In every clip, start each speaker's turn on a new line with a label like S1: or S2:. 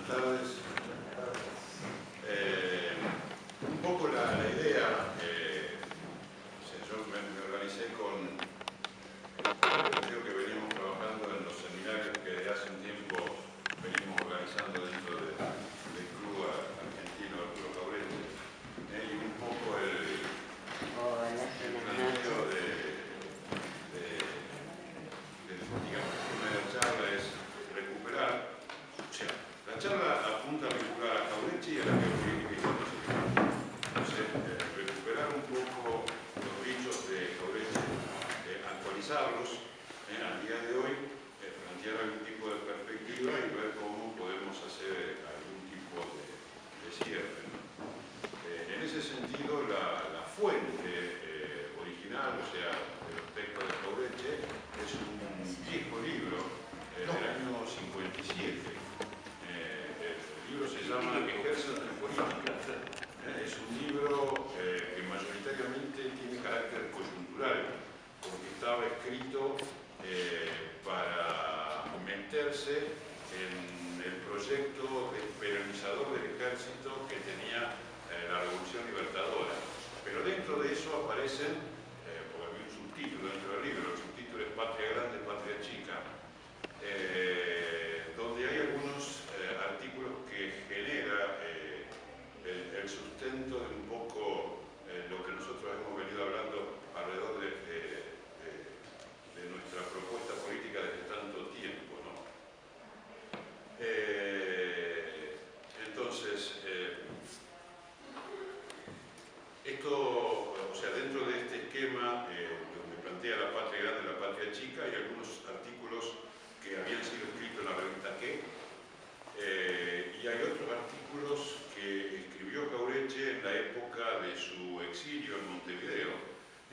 S1: tardes. Un poco la idea, yo me organicé con creo que venimos trabajando en los seminarios que desde hace un tiempo venimos organizando dentro del Club Argentino Arturo Caureche, y un poco el planteo digamos, el tema de la charla es recuperar, o sea, la charla apunta a vincular a Caureche y a la geopolítica internacional. Entonces, recuperar un poco los dichos de Caureche, actualizarlos al día de hoy, plantear algún tipo de perspectiva y ver cómo podemos hacer algún tipo de cierre, ¿no? En ese sentido, la fuente original, o sea, de los textos de Caureche, es un viejo libro del año 57. El libro se llama Ejército en Política. Es un libro que mayoritariamente tiene carácter coyuntural, porque estaba escrito para meterse en el proyecto esperanzador del ejército que tenía la Revolución Libertadora. Pero dentro de eso aparecen, porque había un subtítulo dentro del libro, el subtítulo es Patria Grande, Patria Chica, donde hay algunos artículos que genera el sustento de un poco lo que nosotros hemos venido hablando alrededor de nuestra propuesta política desde tanto tiempo, ¿no? Entonces, esto, o sea, dentro de este esquema donde plantea la patria grande y la patria chica, hay algunos artículos que habían sido escritos en la revista ¿Qué? Y hay otros artículos que escribió Caureche en la época de su exilio en Montevideo,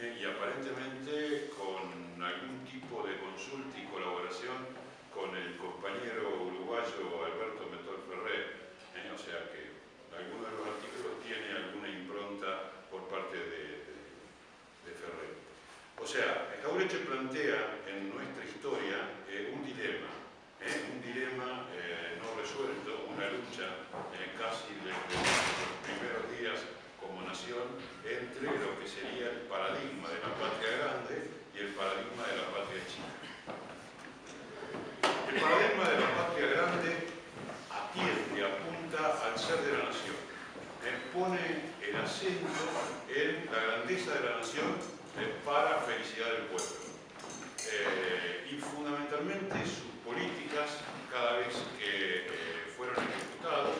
S1: y aparentemente con algún tipo de consulta y colaboración con el compañero uruguayo Alberto Metol Ferrer, o sea que alguno de los artículos tiene alguna impronta por parte de Ferrer. O sea, Caureche plantea en nuestra historia un dilema no resuelto, una lucha casi desde los primeros días como nación entre lo que sería el paradigma de la patria grande y el paradigma de la patria chica. El paradigma de la patria grande atiende, apunta al ser de la nación, pone el acento en la grandeza de la nación para felicidad del pueblo. Y fundamentalmente sus políticas, cada vez que fueron ejecutadas,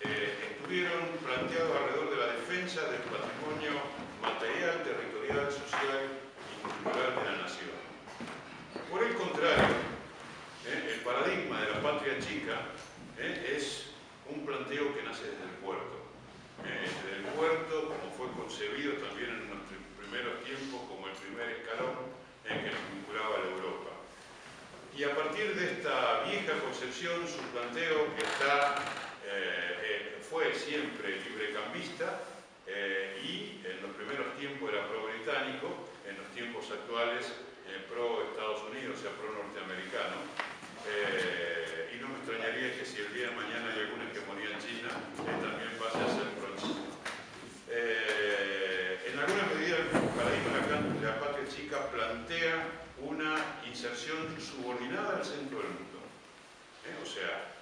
S1: estuvieron planteadas alrededor de la defensa del patrimonio material, territorial, social y cultural de la nación. Por el contrario, el paradigma de la patria chica es un planteo que nace desde el puerto. Desde el puerto, como fue concebido también en nuestros primeros tiempos como el primer escalón que nos vinculaba a la Europa. Y a partir de esta vieja concepción, su planteo fue siempre librecambista y en los primeros tiempos era pro-británico, en los tiempos actuales pro-Estados Unidos, o sea, pro-norteamericano. Y no me extrañaría que si el día de mañana hay alguna hegemonía en China, también pase a ser pro-China. En alguna medida el paradigma de la patria chica plantea una inserción subordinada al centro del mundo. O sea,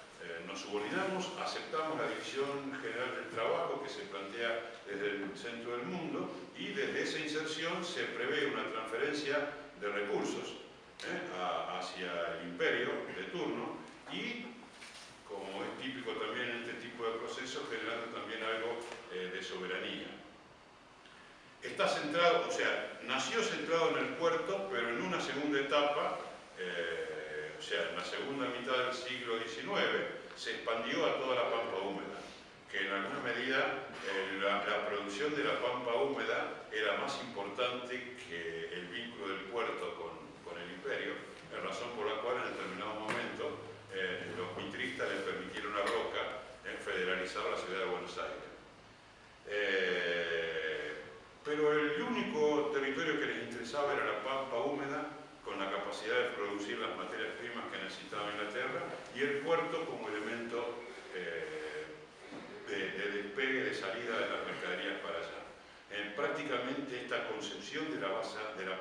S1: nos subordinamos, aceptamos la división general del trabajo que se plantea desde el centro del mundo y desde esa inserción se prevé una transferencia de recursos hacia el imperio de turno y, como es típico también en este tipo de procesos, generando también algo de soberanía. Está centrado, o sea, nació centrado en el puerto, pero en una segunda etapa, o sea, en la segunda mitad del siglo XIX, se expandió a toda la pampa húmeda, que en alguna medida la producción de la pampa húmeda era más importante que el vínculo del puerto con el imperio, razón por la cual en determinado momento los mitristas le permitieron a Roca federalizar la ciudad de Buenos Aires. Pero el único territorio que les interesaba era la pampa húmeda, con la capacidad de producir las materias primas que necesitaba Inglaterra, y el puerto como elemento prácticamente esta concepción de la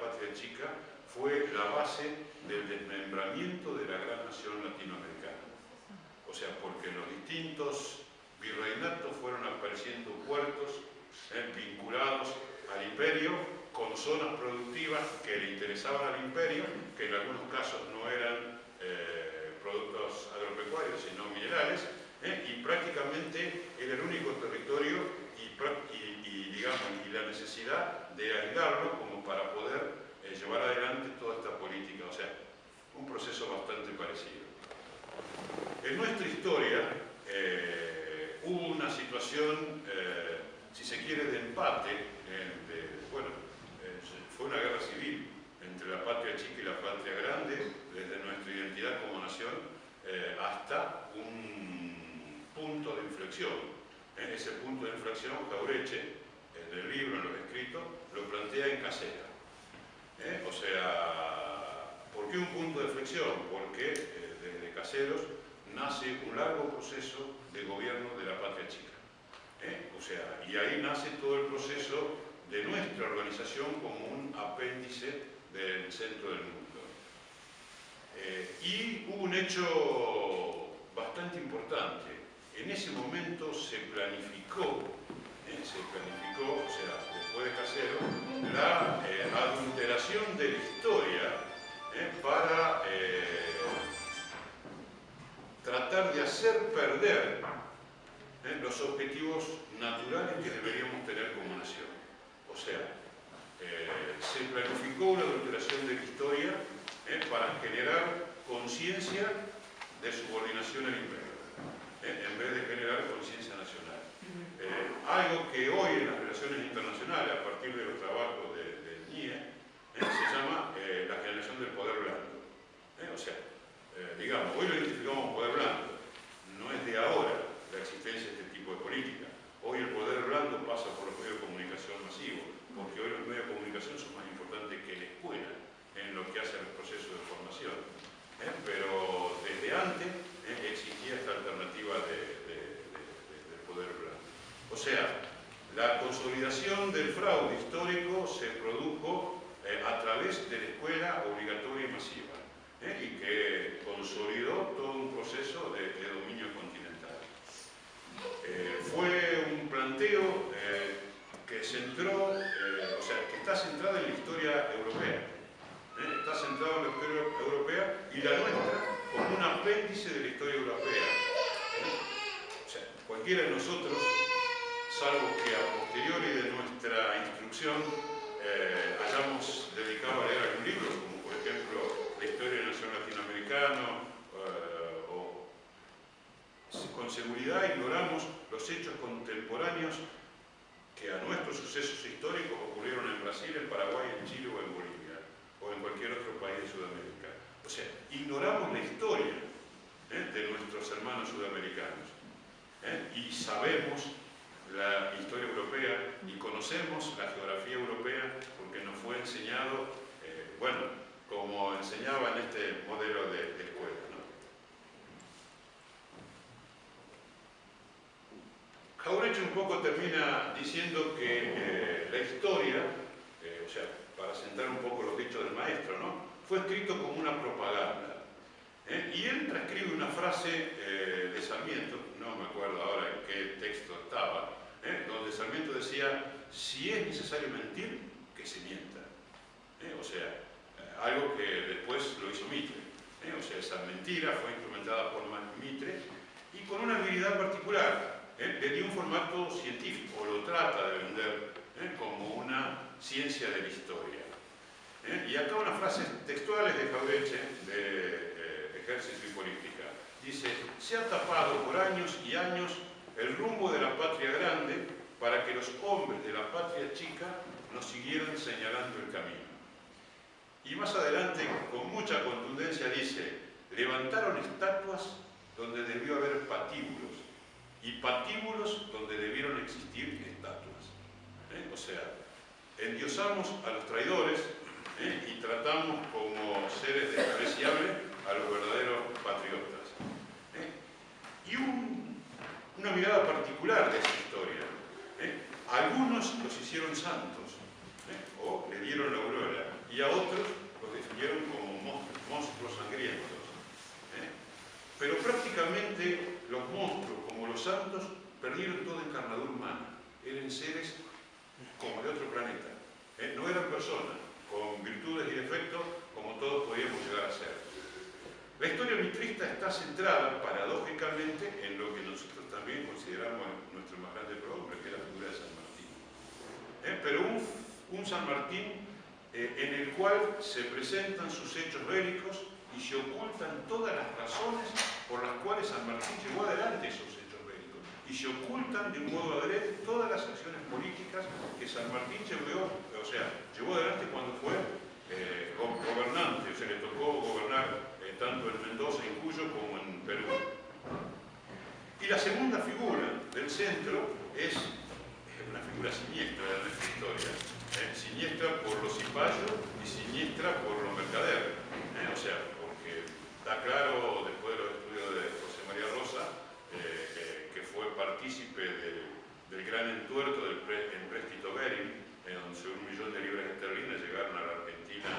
S1: patria chica fue la base del desmembramiento de la gran nación latinoamericana. O sea, porque en los distintos virreinatos fueron apareciendo puertos vinculados al imperio, con zonas productivas que le interesaban al imperio, que en algunos casos no eran productos agropecuarios, sino minerales, y prácticamente era el único territorio y la necesidad de aislarlo como para poder llevar adelante toda esta política. O sea, un proceso bastante parecido. En nuestra historia hubo una situación, si se quiere, de empate, fue una guerra civil entre la patria chica y la patria grande, desde nuestra identidad como nación, hasta un punto de inflexión. Ese punto de inflexión, Jauretche, en el libro, en los escritos, lo plantea en Casera. O sea, ¿por qué un punto de inflexión? Porque desde Caseros nace un largo proceso de gobierno de la patria chica. O sea, y ahí nace todo el proceso de nuestra organización como un apéndice del centro del mundo. Y hubo un hecho bastante importante. En ese momento se planificó, o sea, después de Casero, la adulteración de la historia para tratar de hacer perder los objetivos naturales que deberíamos tener como nación. O sea, se planificó una adulteración de la historia para generar conciencia de subordinación al imperio, en vez de generar conciencia nacional. Algo que hoy en las relaciones internacionales, a partir de los trabajos de NIE, se llama la generación del poder blando. O sea, digamos, hoy lo identificamos como poder blando. No es de ahora la existencia de este tipo de política. Hoy el poder blando pasa por los medios de comunicación masivos, porque hoy los medios de comunicación son más importantes que la escuela en lo que hace al proceso de formación. Pero desde antes existía esta alternativa del poder blando. O sea, la consolidación del fraude histórico se produjo a través de la escuela obligatoria y masiva, y que consolidó todo un proceso de dominio continental. Fue un planteo que centró, o sea, que está centrado en la historia europea. Está centrado en la historia europea y la nuestra como un apéndice de la historia europea. O sea, cualquiera de nosotros, salvo que a posteriori de nuestra instrucción hayamos dedicado a leer algún libro, como por ejemplo la historia de la nación latinoamericana, o con seguridad ignoramos los hechos contemporáneos que a nuestros sucesos históricos ocurrieron en Brasil, en Paraguay, en Chile o en Bolivia, o en cualquier otro país de Sudamérica. O sea, ignoramos la historia de nuestros hermanos sudamericanos, y sabemos la historia europea y conocemos la geografía europea porque nos fue enseñado, como enseñaba en este modelo de escuela, ¿no? Jauretche un poco termina diciendo que la historia, o sea, para sentar un poco los dichos del maestro, ¿no?, fue escrito como una propaganda. Y él transcribe una frase de Sarmiento, no me acuerdo ahora en qué texto estaba, donde Sarmiento decía: si es necesario mentir, que se mienta. O sea, algo que después lo hizo Mitre. O sea, esa mentira fue instrumentada por Mitre y con una habilidad particular. Le dio un formato científico, o lo trata de vender como una ciencia de la historia. Y acá unas frases textuales de Jauretche, de Ejército y Política. Dice: se ha tapado por años y años el rumbo de la patria grande para que los hombres de la patria chica nos siguieran señalando el camino. Y más adelante, con mucha contundencia, dice: levantaron estatuas donde debió haber patíbulos, y patíbulos donde debieron existir estatuas. O sea, endiosamos a los traidores y tratamos como seres despreciables a los verdaderos patriotas. Y una mirada particular de esa historia. Algunos los hicieron santos, le dieron la aurora, y a otros los definieron como monstruos sangrientos. Pero prácticamente los monstruos, como los santos, perdieron toda encarnadura humana. Eran seres como de otro planeta. No eran personas, con virtudes y defectos como todos podíamos llegar a ser. La historia mitrista está centrada, paradójicamente, en lo que nosotros también consideramos nuestro más grande prohombre, que es la figura de San Martín. Pero un San Martín en el cual se presentan sus hechos bélicos y se ocultan todas las razones por las cuales San Martín llevó adelante esos hechos bélicos. Y se ocultan de un modo adrede todas las acciones políticas que San Martín llevó adelante cuando fue gobernante. O sea, le tocó gobernar tanto en Mendoza, en Cuyo, como en Perú. Y la segunda figura del centro es una figura siniestra de nuestra historia. Siniestra por los cipayos y siniestra por los mercaderes. O sea, porque está claro, después de los estudios de José María Rosa, que fue partícipe del gran entuerto del empréstito Goering, en donde 1 millón de libras esterlinas llegaron a la Argentina,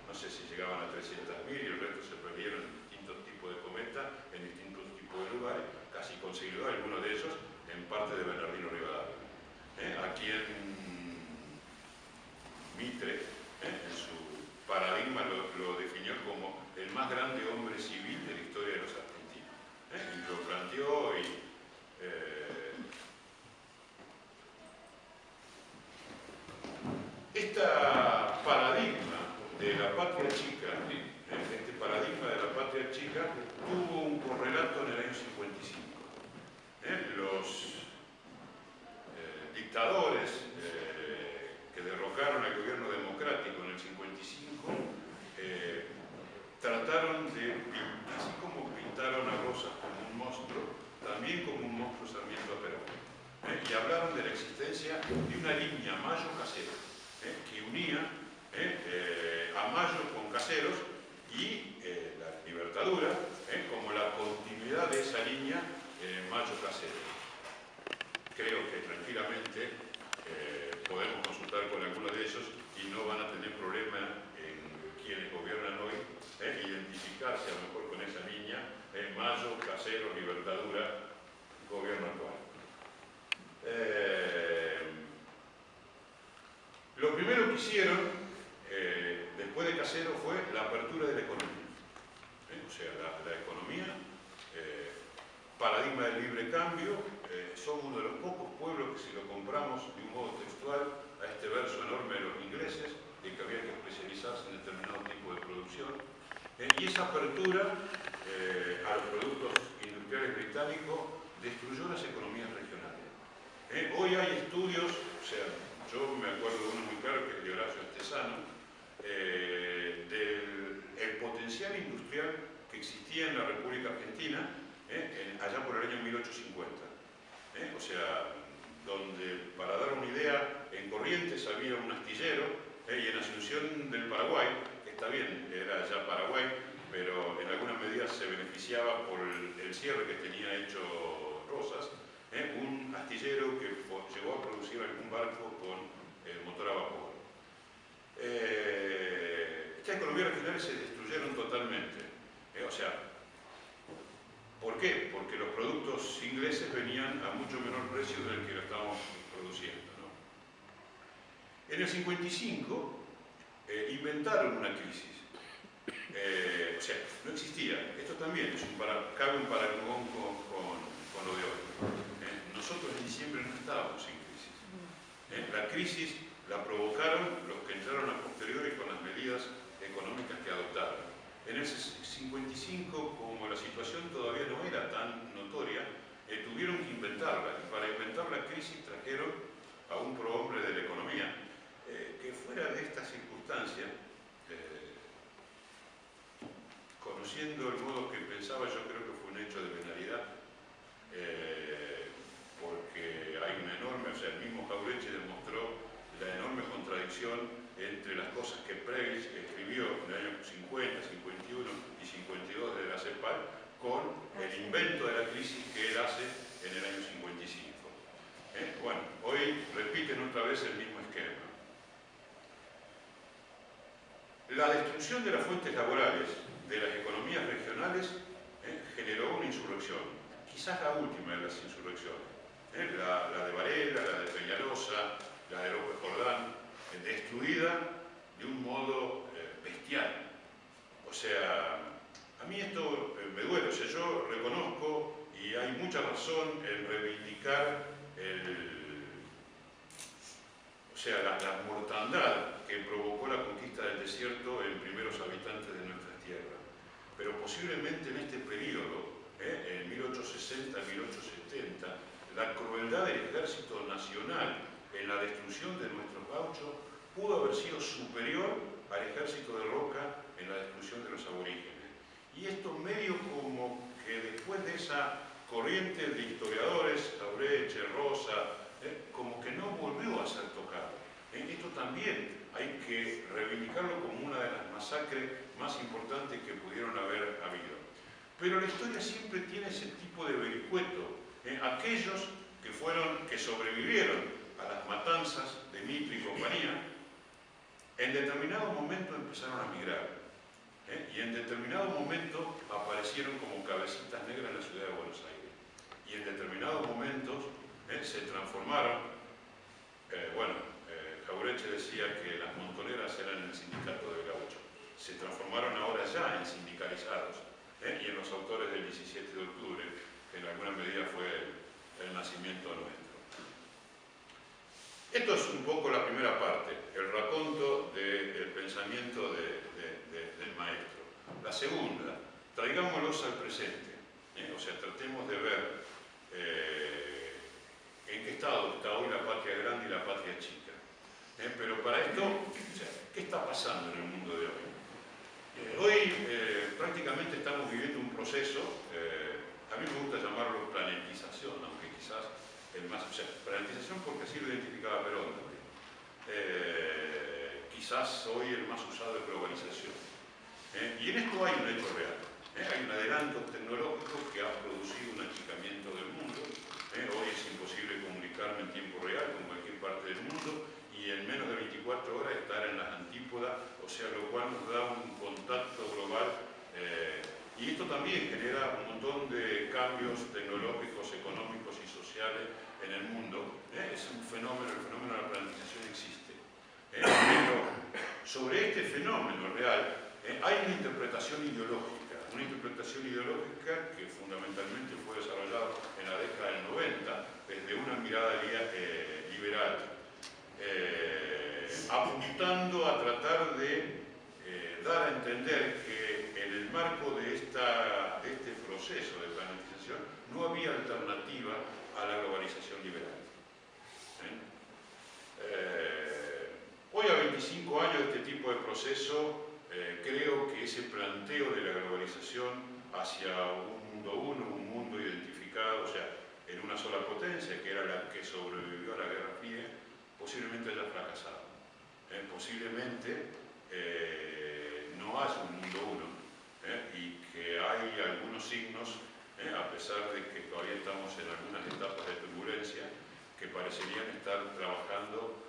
S1: no sé si llegaban a 300.000, y el resto se perdieron en distintos tipos de cometas, en distintos tipos de lugares, casi consiguió algunos de ellos en parte de Bernardino Rivadavia. Aquí en Mitre, en su paradigma lo definió como el más grande hombre civil de la historia de los argentinos. Y lo planteó y esta paradigma de la patria chica, este paradigma de la patria chica tuvo un correlato en el año 55. Los dictadores que derrocaron al gobierno democrático en el 55 trataron de, así como pintaron a Rosas como un monstruo, también como un monstruo Sarmiento a Perón. Y hablaron de la existencia de una línea Mayo-Casero, que unía a Mayo con Caseros y la Libertadura como la continuidad de esa línea Mayo-Casero. Creo que tranquilamente podemos consultar con algunos de ellos y no van a tener problema en quienes gobiernan hoy identificarse a lo mejor con esa línea Mayo, Casero, Libertadura, gobierno actual. Lo primero que hicieron después de Casero fue la apertura de la economía. O sea, la economía, paradigma del libre cambio, somos uno de los pocos pueblos que, si lo compramos de un modo textual a este verso enorme de los ingleses, de que había que especializarse en determinado tipo de producción, y esa apertura a los productos industriales británicos destruyó las economías regionales. Hoy hay estudios, o sea, yo me acuerdo de uno muy claro, que es de Horacio Antesano, del potencial industrial que existía en la República Argentina allá por el año 1850. O sea, donde, para dar una idea, en Corrientes había un astillero y en Asunción del Paraguay, que está bien, era ya Paraguay, pero en alguna medida se beneficiaba por el cierre que tenía hecho Rosas, un astillero que llegó a producir algún barco con motor a vapor. Estas economías regionales se destruyeron totalmente. O sea, ¿por qué? Porque los productos ingleses venían a mucho menor precio del que lo estábamos produciendo, ¿no? En el 55 inventaron una crisis. O sea, no existía. Esto también es cabe un parangón con lo de hoy. Nosotros en diciembre no estábamos sin crisis. La crisis la provocaron los que entraron a posteriori con las medidas económicas que adoptaron. En el 55, como la situación todavía no era tan notoria, tuvieron que inventarla. Y para inventar la crisis trajeron a un prohombre de la economía que, fuera de esta circunstancia, conociendo el modo que pensaba, yo creo que fue un hecho de venalidad, porque hay una enorme, o sea, el mismo Jauretche demostró la enorme contradicción entre las cosas que Previs escribió en el año 50, 51 y 52 de la CEPAL con el invento de la crisis que él hace en el año 55. Bueno, hoy repiten otra vez el mismo esquema. expulsión de las fuentes laborales de las economías regionales generó una insurrección, quizás la última de las insurrecciones, la de Varela, la de Peñalosa, la de López Jordán, destruida de un modo bestial. O sea, a mí esto me duele, o sea, yo reconozco y hay mucha razón en reivindicar la mortandad que provocó la conquista del desierto en primeros habitantes de nuestras tierras. Pero posiblemente en este periodo, en 1860, 1870, la crueldad del ejército nacional en la destrucción de nuestros gauchos pudo haber sido superior al ejército de Roca en la destrucción de los aborígenes. Y esto medio como que después de esa corriente de historiadores, Aureche, Rosa, como que no volvió a ser tocado. Esto también hay que reivindicarlo como una de las masacres más importantes que pudieron haber habido. Pero la historia siempre tiene ese tipo de vericueto. Aquellos que sobrevivieron a las matanzas de Mitre y compañía, en determinado momento empezaron a migrar. Y en determinado momento aparecieron como cabecitas negras en la ciudad de Buenos Aires. Y en determinados momentos se transformaron. Jauretche decía que las montoneras eran el sindicato del gaucho. Se transformaron ahora ya en sindicalizados. Y en los autores del 17 de octubre, que en alguna medida fue el nacimiento nuestro. Esto es un poco la primera parte, el raconto del pensamiento del maestro. La segunda, traigámoslos al presente. O sea, tratemos de ver en qué estado está hoy la patria grande y la patria chica. Pero para esto, ¿qué está pasando en el mundo de hoy? Hoy prácticamente estamos viviendo un proceso, a mí me gusta llamarlo planetización, aunque quizás el más, planetización porque así lo identificaba Perón también. Quizás hoy el más usado es globalización. Y en esto hay un hecho real. Hay un adelanto tecnológico que ha producido un achicamiento del mundo. Hoy es imposible comunicarme en tiempo real con cualquier parte del mundo y en menos de 24 horas estar en las antípodas, o sea, lo cual nos da un contacto global. Y esto también genera un montón de cambios tecnológicos, económicos y sociales en el mundo. Es un fenómeno, el fenómeno de la planetización existe. Pero sobre este fenómeno real hay una interpretación ideológica que fundamentalmente fue desarrollada en la década del 90 desde una mirada liberal, apuntando a tratar de dar a entender que en el marco de este proceso de planetización no había alternativa a la globalización liberal. Hoy, a 25 años de este tipo de proceso, creo que ese planteo de la globalización hacia un mundo uno, un mundo identificado, o sea, en una sola potencia, que era la que sobrevivió a la Guerra Fría, posiblemente haya fracasado. Posiblemente no haya un mundo uno y que hay algunos signos, a pesar de que todavía estamos en algunas etapas de turbulencia, que parecerían estar trabajando,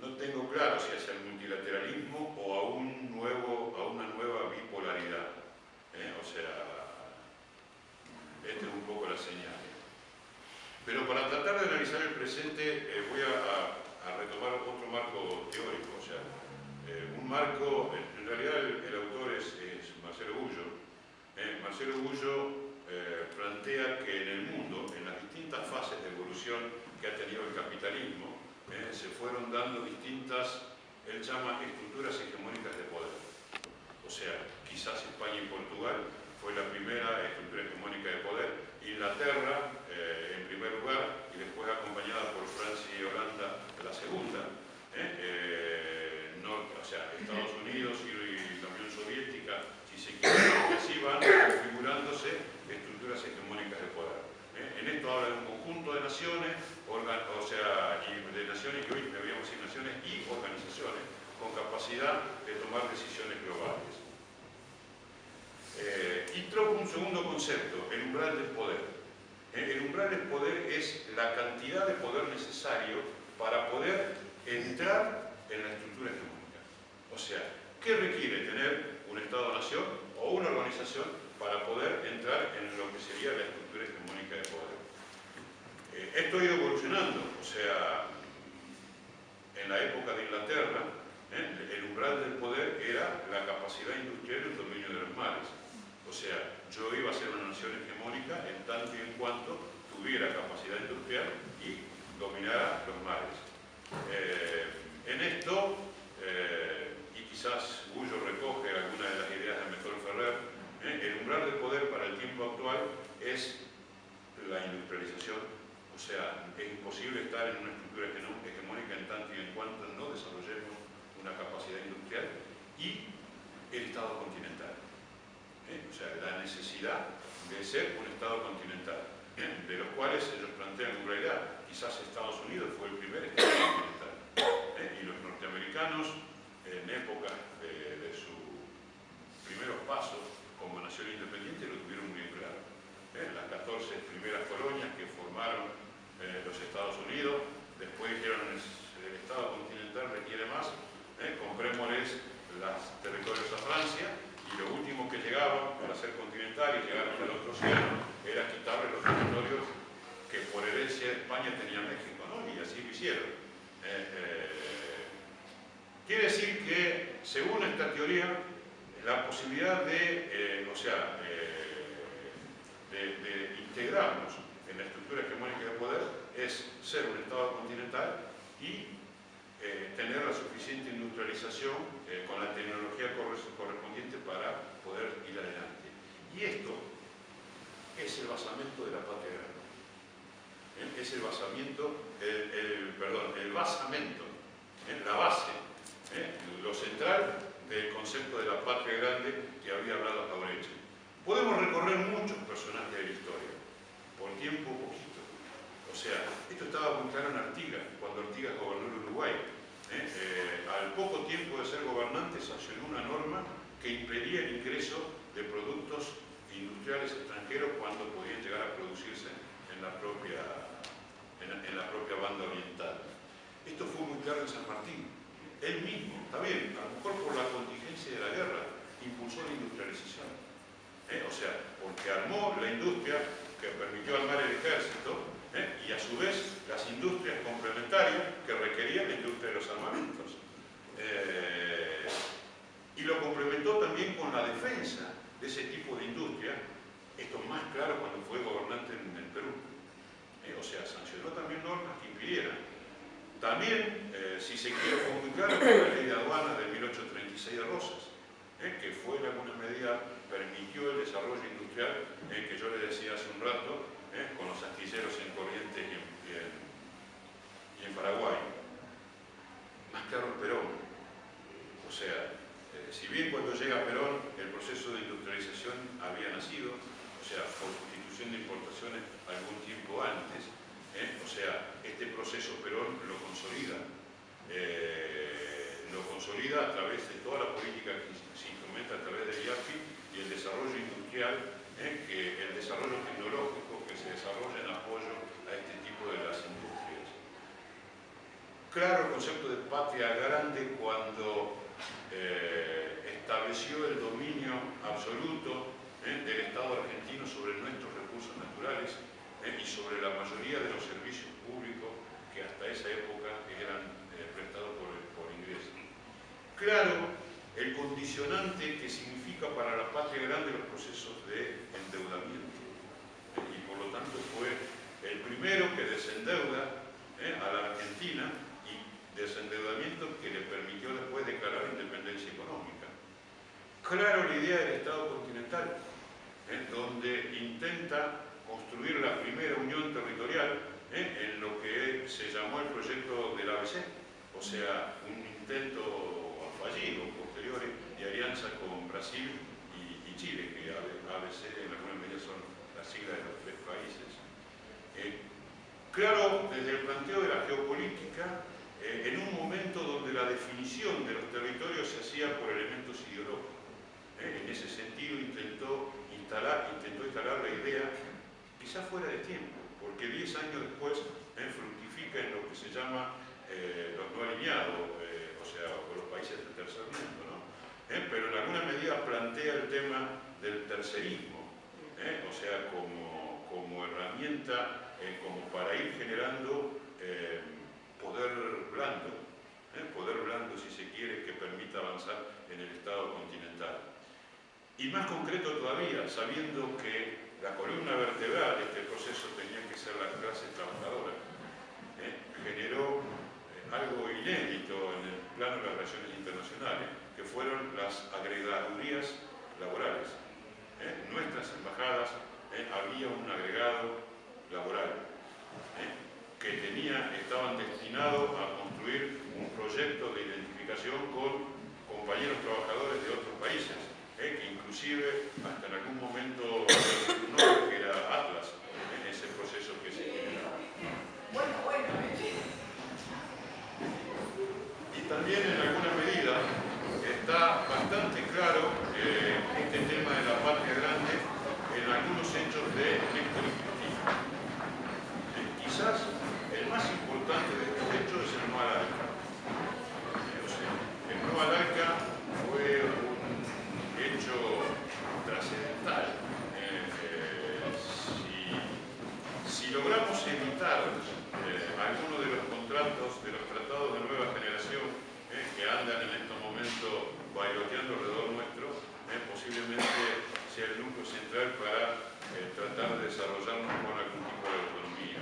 S1: no tengo claro si hacia el multilateralismo o a una nueva bipolaridad. O sea, esta es un poco la señal. Pero para tratar de analizar el presente voy a retomar otro marco teórico, o sea, un marco, en realidad el autor es Marcelo Gullo. Marcelo Gullo plantea que en el mundo, en las distintas fases de evolución que ha tenido el capitalismo, se fueron dando distintas, él llama estructuras hegemónicas de poder. O sea, quizás España y Portugal fue la primera estructura hegemónica de poder, Inglaterra en primer lugar y después acompañada por Francia y Holanda la segunda. O sea, Estados Unidos y la Unión Soviética, si se quiere, así van configurándose estructuras hegemónicas de poder. En esto habla de un conjunto de naciones, de naciones que hoy deberíamos decir naciones y organizaciones con capacidad de tomar decisiones globales. Y troco un segundo concepto, el umbral del poder. El umbral del poder es la cantidad de poder necesario para poder entrar en la estructura hegemónica. O sea, ¿Qué requiere tener un Estado-nación o una organización para poder entrar en lo que sería la estructura hegemónica de poder? Esto ha ido evolucionando, o sea, en la época de Inglaterra, el umbral del poder era la capacidad industrial y el dominio de los mares. O sea, yo iba a ser una nación hegemónica en tanto y en cuanto tuviera capacidad industrial y dominara los mares. En esto, y quizás Gullo recoge algunas de las ideas de Methol Ferrer, el umbral del poder para el tiempo actual es la industrialización. O sea, es imposible estar en una estructura hegemónica en tanto y en cuanto no desarrollemos una capacidad industrial y el Estado continental. O sea, la necesidad de ser un Estado continental, de los cuales ellos plantean en realidad, quizás Estados Unidos fue el primer Estado continental, y los norteamericanos, en época de sus primeros pasos como nación independiente, lo tuvieron muy claro. Las 14 primeras colonias que formaron los Estados Unidos, después dijeron el Estado continental requiere más, comprémosles los territorios a Francia, y lo último que llegaba para ser continental y llegar hasta el otro océano era quitarle los territorios que por herencia de España tenía México, ¿no? Y así lo hicieron. Quiere decir que, según esta teoría, la posibilidad de integrarnos en la estructura hegemónica de poder es ser un Estado continental y tener la suficiente industrialización con la tecnología correspondiente para poder ir adelante. Y esto es el basamento de la patria grande. Es el basamento, el basamento, la base, lo central del concepto de la patria grande que había hablado Jauretche. Podemos recorrer muchos personajes de la historia, por tiempo poquito. O sea, esto estaba muy claro en Artigas, cuando Artigas gobernó el Uruguay. Al poco tiempo de ser gobernante sancionó una norma que impedía el ingreso de productos industriales extranjeros cuando podían llegar a producirse en la propia banda oriental. Esto fue muy claro en San Martín. Él mismo, está bien, a lo mejor por la contingencia de la guerra, impulsó la industrialización. O sea, porque armó la industria que permitió armar el ejército, y a su vez las industrias complementarias que requerían la industria de los armamentos. Y lo complementó también con la defensa de ese tipo de industria, esto más claro cuando fue gobernante en el Perú. O sea, sancionó también normas que impidieran. También, si se quiere, fue muy claro con la ley de aduanas de 1836 de Rosas, que fue en alguna medida, permitió el desarrollo industrial que yo le decía hace un rato, con los astilleros en Corrientes y en Paraguay. Más claro Perón. O sea, si bien cuando llega Perón el proceso de industrialización había nacido, o sea, por sustitución de importaciones algún tiempo antes, o sea, este proceso Perón lo consolida a través de toda la política que se instrumenta a través del IAPI y el desarrollo industrial, el desarrollo tecnológico que se desarrolla en apoyo a este tipo de las industrias. Claro el concepto de patria grande cuando estableció el dominio absoluto del Estado argentino sobre nuestros recursos naturales y sobre la mayoría de los servicios públicos que hasta esa época eran prestados por ingresos. Claro el condicionante que significa para la patria grande los procesos de endeudamiento. Y por lo tanto fue el primero que desendeuda a la Argentina, y desendeudamiento que le permitió después declarar independencia económica. Claro la idea del Estado continental, donde intenta construir la primera unión territorial en lo que se llamó el proyecto del ABC, o sea, un intento fallido posterior de alianza con Brasil y Chile, que ABC en alguna medida son las siglas de los tres países. Claro, desde el planteo de la geopolítica, en un momento donde la definición de los territorios se hacía por elementos ideológicos. En ese sentido intentó instalar la idea, quizás fuera de tiempo, porque 10 años después fructifica en lo que se llama los no alineados, o sea, por los países del tercer mundo, ¿no? pero en alguna medida plantea el tema del tercerismo, o sea, como herramienta, como para ir generando poder blando si se quiere, que permita avanzar en el Estado continental. Y más concreto todavía, sabiendo que la columna vertebral de este proceso tenía que ser la clase trabajadora, generó algo inédito en el plano de las relaciones internacionales, que fueron las agregadurías laborales. En nuestras embajadas había un agregado laboral que estaban destinados a construir un proyecto de identificación con compañeros trabajadores de otros países, que inclusive hasta en algún momento no, que era Atlas, en ese proceso que se generaba. Y también en alguna medida está bastante claro este tema de la patria grande en algunos hechos de Héctor y Cristina. Quizás el más importante de estos hechos es el no al ALCA. El no al ALCA fue un hecho trascendental. Si logramos evitar algunos de los contratos, de los tratados de nueva generación que andan en estos momentos bailoteando alrededor nuestro, posiblemente sea el núcleo central para tratar de desarrollarnos con algún tipo de autonomía.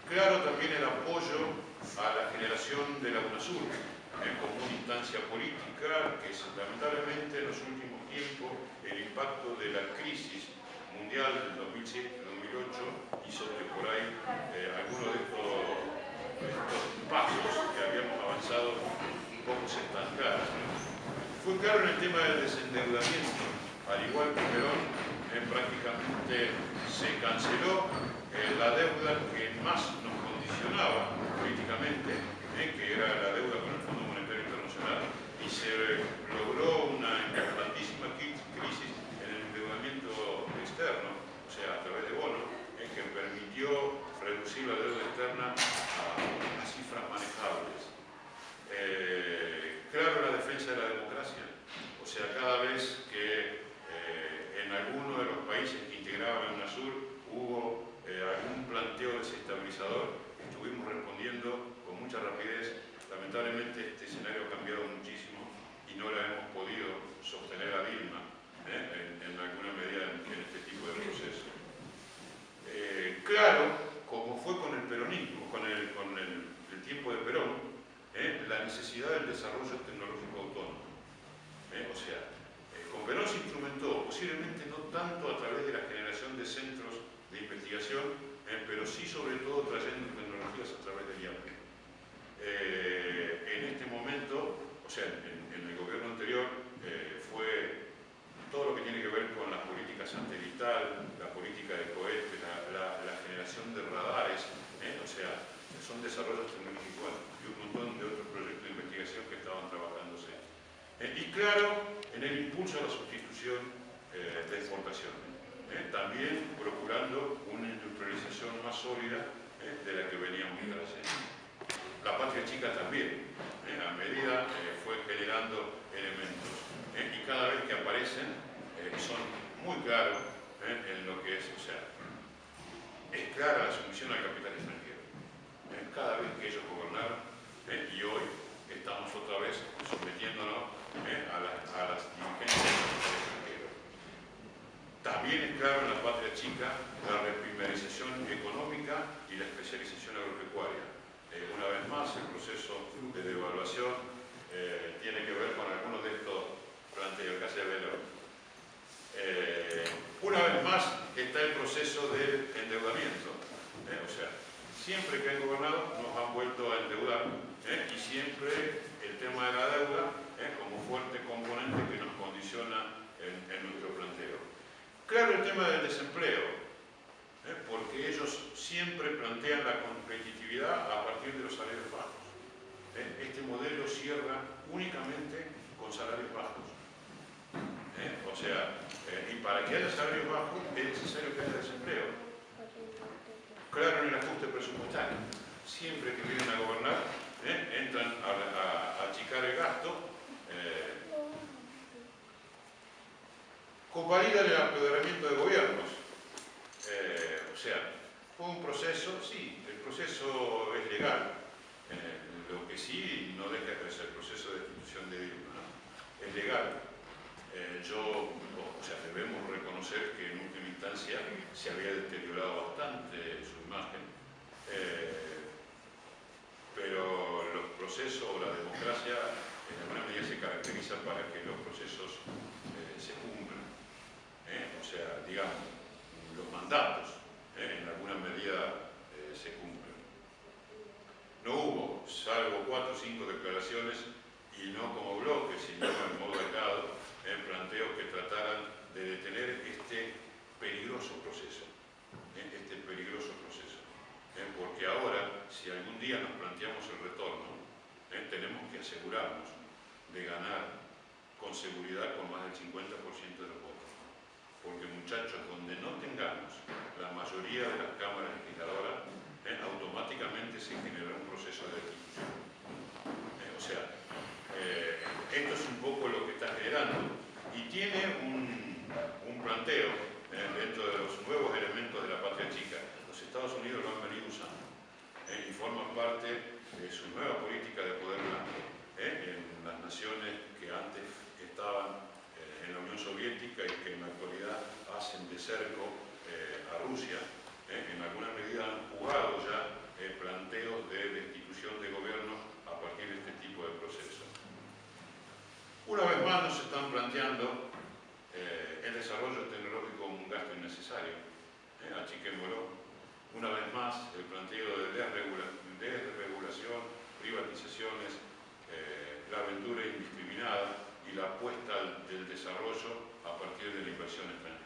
S1: Claro, también el apoyo a la generación de la UNASUR como una instancia política que lamentablemente en los últimos tiempos el impacto de la crisis mundial del 2007-2008 hizo que por ahí algunos de estos pasos que habíamos avanzado un poco se estancaran. Fue claro en el tema del desendeudamiento, al igual que Perón, prácticamente se canceló la deuda que más nos condicionaba políticamente, que era la deuda con el Fondo Monetario Internacional, y se logró una importantísima crisis en el endeudamiento externo, o sea, a través de bonos, que permitió reducir la deuda externa a cifras manejables. Claro, la defensa de la democracia, o sea, cada vez que en alguno de los países que integraban la UNASUR hubo algún planteo desestabilizador, estuvimos respondiendo con mucha rapidez. Lamentablemente este escenario ha cambiado muchísimo y no la hemos podido sostener a Dilma en alguna medida en este tipo de procesos. Claro, como fue con el peronismo, con el tiempo de Perón, la necesidad del desarrollo tecnológico autónomo. O sea, con Perón se instrumentó, posiblemente no tanto a través de la generación de centros de investigación, pero sí sobre todo trayendo tecnologías a través del IAP. En este momento, o sea, en el gobierno anterior, fue todo lo que tiene que ver con la política satelital, la política de cohetes, la generación de radares, o sea, son desarrollos tecnológicos y un montón de otros proyectos de investigación que estaban trabajándose. Y claro, en el impulso a la sustitución de exportaciones, también procurando una industrialización más sólida de la que veníamos trayendo. La patria chica también, a medida fue generando elementos, y cada vez que aparecen son muy claros en lo que es, o sea, es clara la sumisión al capital extranjero. Cada vez que ellos gobernaron, y hoy estamos otra vez sometiéndonos a las dirigencias del capital extranjero. También es claro en la patria chica la reprimarización económica y la especialización agropecuaria. Una vez más, el proceso de devaluación tiene que ver con algunos de estos planteos que hace Belón. Una vez más está el proceso del endeudamiento. O sea, siempre que han gobernado nos han vuelto a endeudar, y siempre el tema de la deuda como fuerte componente que nos condiciona en nuestro planteo. Claro, el tema del desempleo, porque ellos siempre plantean la competitividad a partir de los salarios bajos. Este modelo cierra únicamente con salarios bajos. O sea, y para que haya salarios bajos es necesario que haya desempleo. Claro, en el ajuste presupuestario. Siempre que vienen a gobernar, entran a achicar el gasto Convalida el apoderamiento de gobiernos. O sea, fue un proceso, sí, el proceso es legal. Lo que sí no deja de ser el proceso de destitución de Dilma, ¿no? Es legal. O sea, debemos reconocer que en última instancia se había deteriorado bastante su imagen, pero los procesos o la democracia en alguna medida se caracteriza para que los procesos se cumplan. O sea, digamos, los mandatos en alguna medida se cumplen. No hubo, salvo 4 o 5 declaraciones, y no como bloque, sino en modo aislado, planteos que trataran de detener este peligroso proceso. Porque ahora, si algún día nos planteamos el retorno, tenemos que asegurarnos de ganar con seguridad con más del 50% de los votos. Porque, muchachos, donde no tengamos la mayoría de las cámaras legisladoras, automáticamente se genera un proceso de destitución. O sea, esto es un poco lo que está generando y tiene un planteo dentro de los nuevos elementos de la patria chica. Los Estados Unidos lo han venido usando y forman parte de su nueva política de poder blando en las naciones que antes estaban en la Unión Soviética y que en la actualidad hacen de cerco a Rusia. En alguna medida han jugado ya planteos de destitución de gobiernos a partir de este tipo de procesos. Una vez más nos están planteando el desarrollo tecnológico como un gasto innecesario. Achiquémoslo. Una vez más el planteo de desregulación, privatizaciones, la aventura indiscriminada y la apuesta del desarrollo a partir de la inversión extranjera.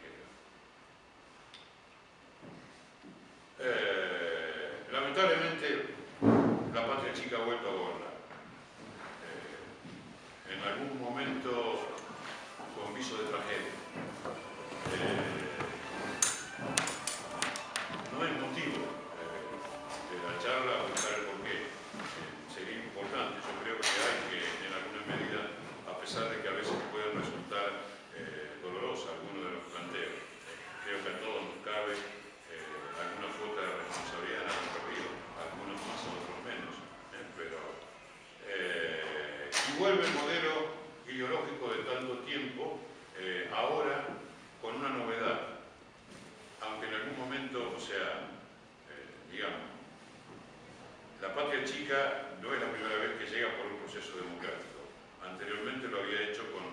S1: Lamentablemente, la patria chica ha vuelto a gobernar. En algún momento con viso de tragedia. No hay motivo de la charla buscar el porqué. Sería importante, yo creo que hay que, en alguna medida, a pesar de que a veces pueden resultar dolorosos algunos de los planteos, creo que a todos nos cabe alguna cuota de responsabilidad en el recorrido, algunos más, otros menos, y vuelve el modelo ideológico de tanto tiempo, ahora con una novedad, aunque en algún momento, o sea, digamos, la patria chica no es la primera vez que llega por un proceso democrático. Anteriormente lo había hecho con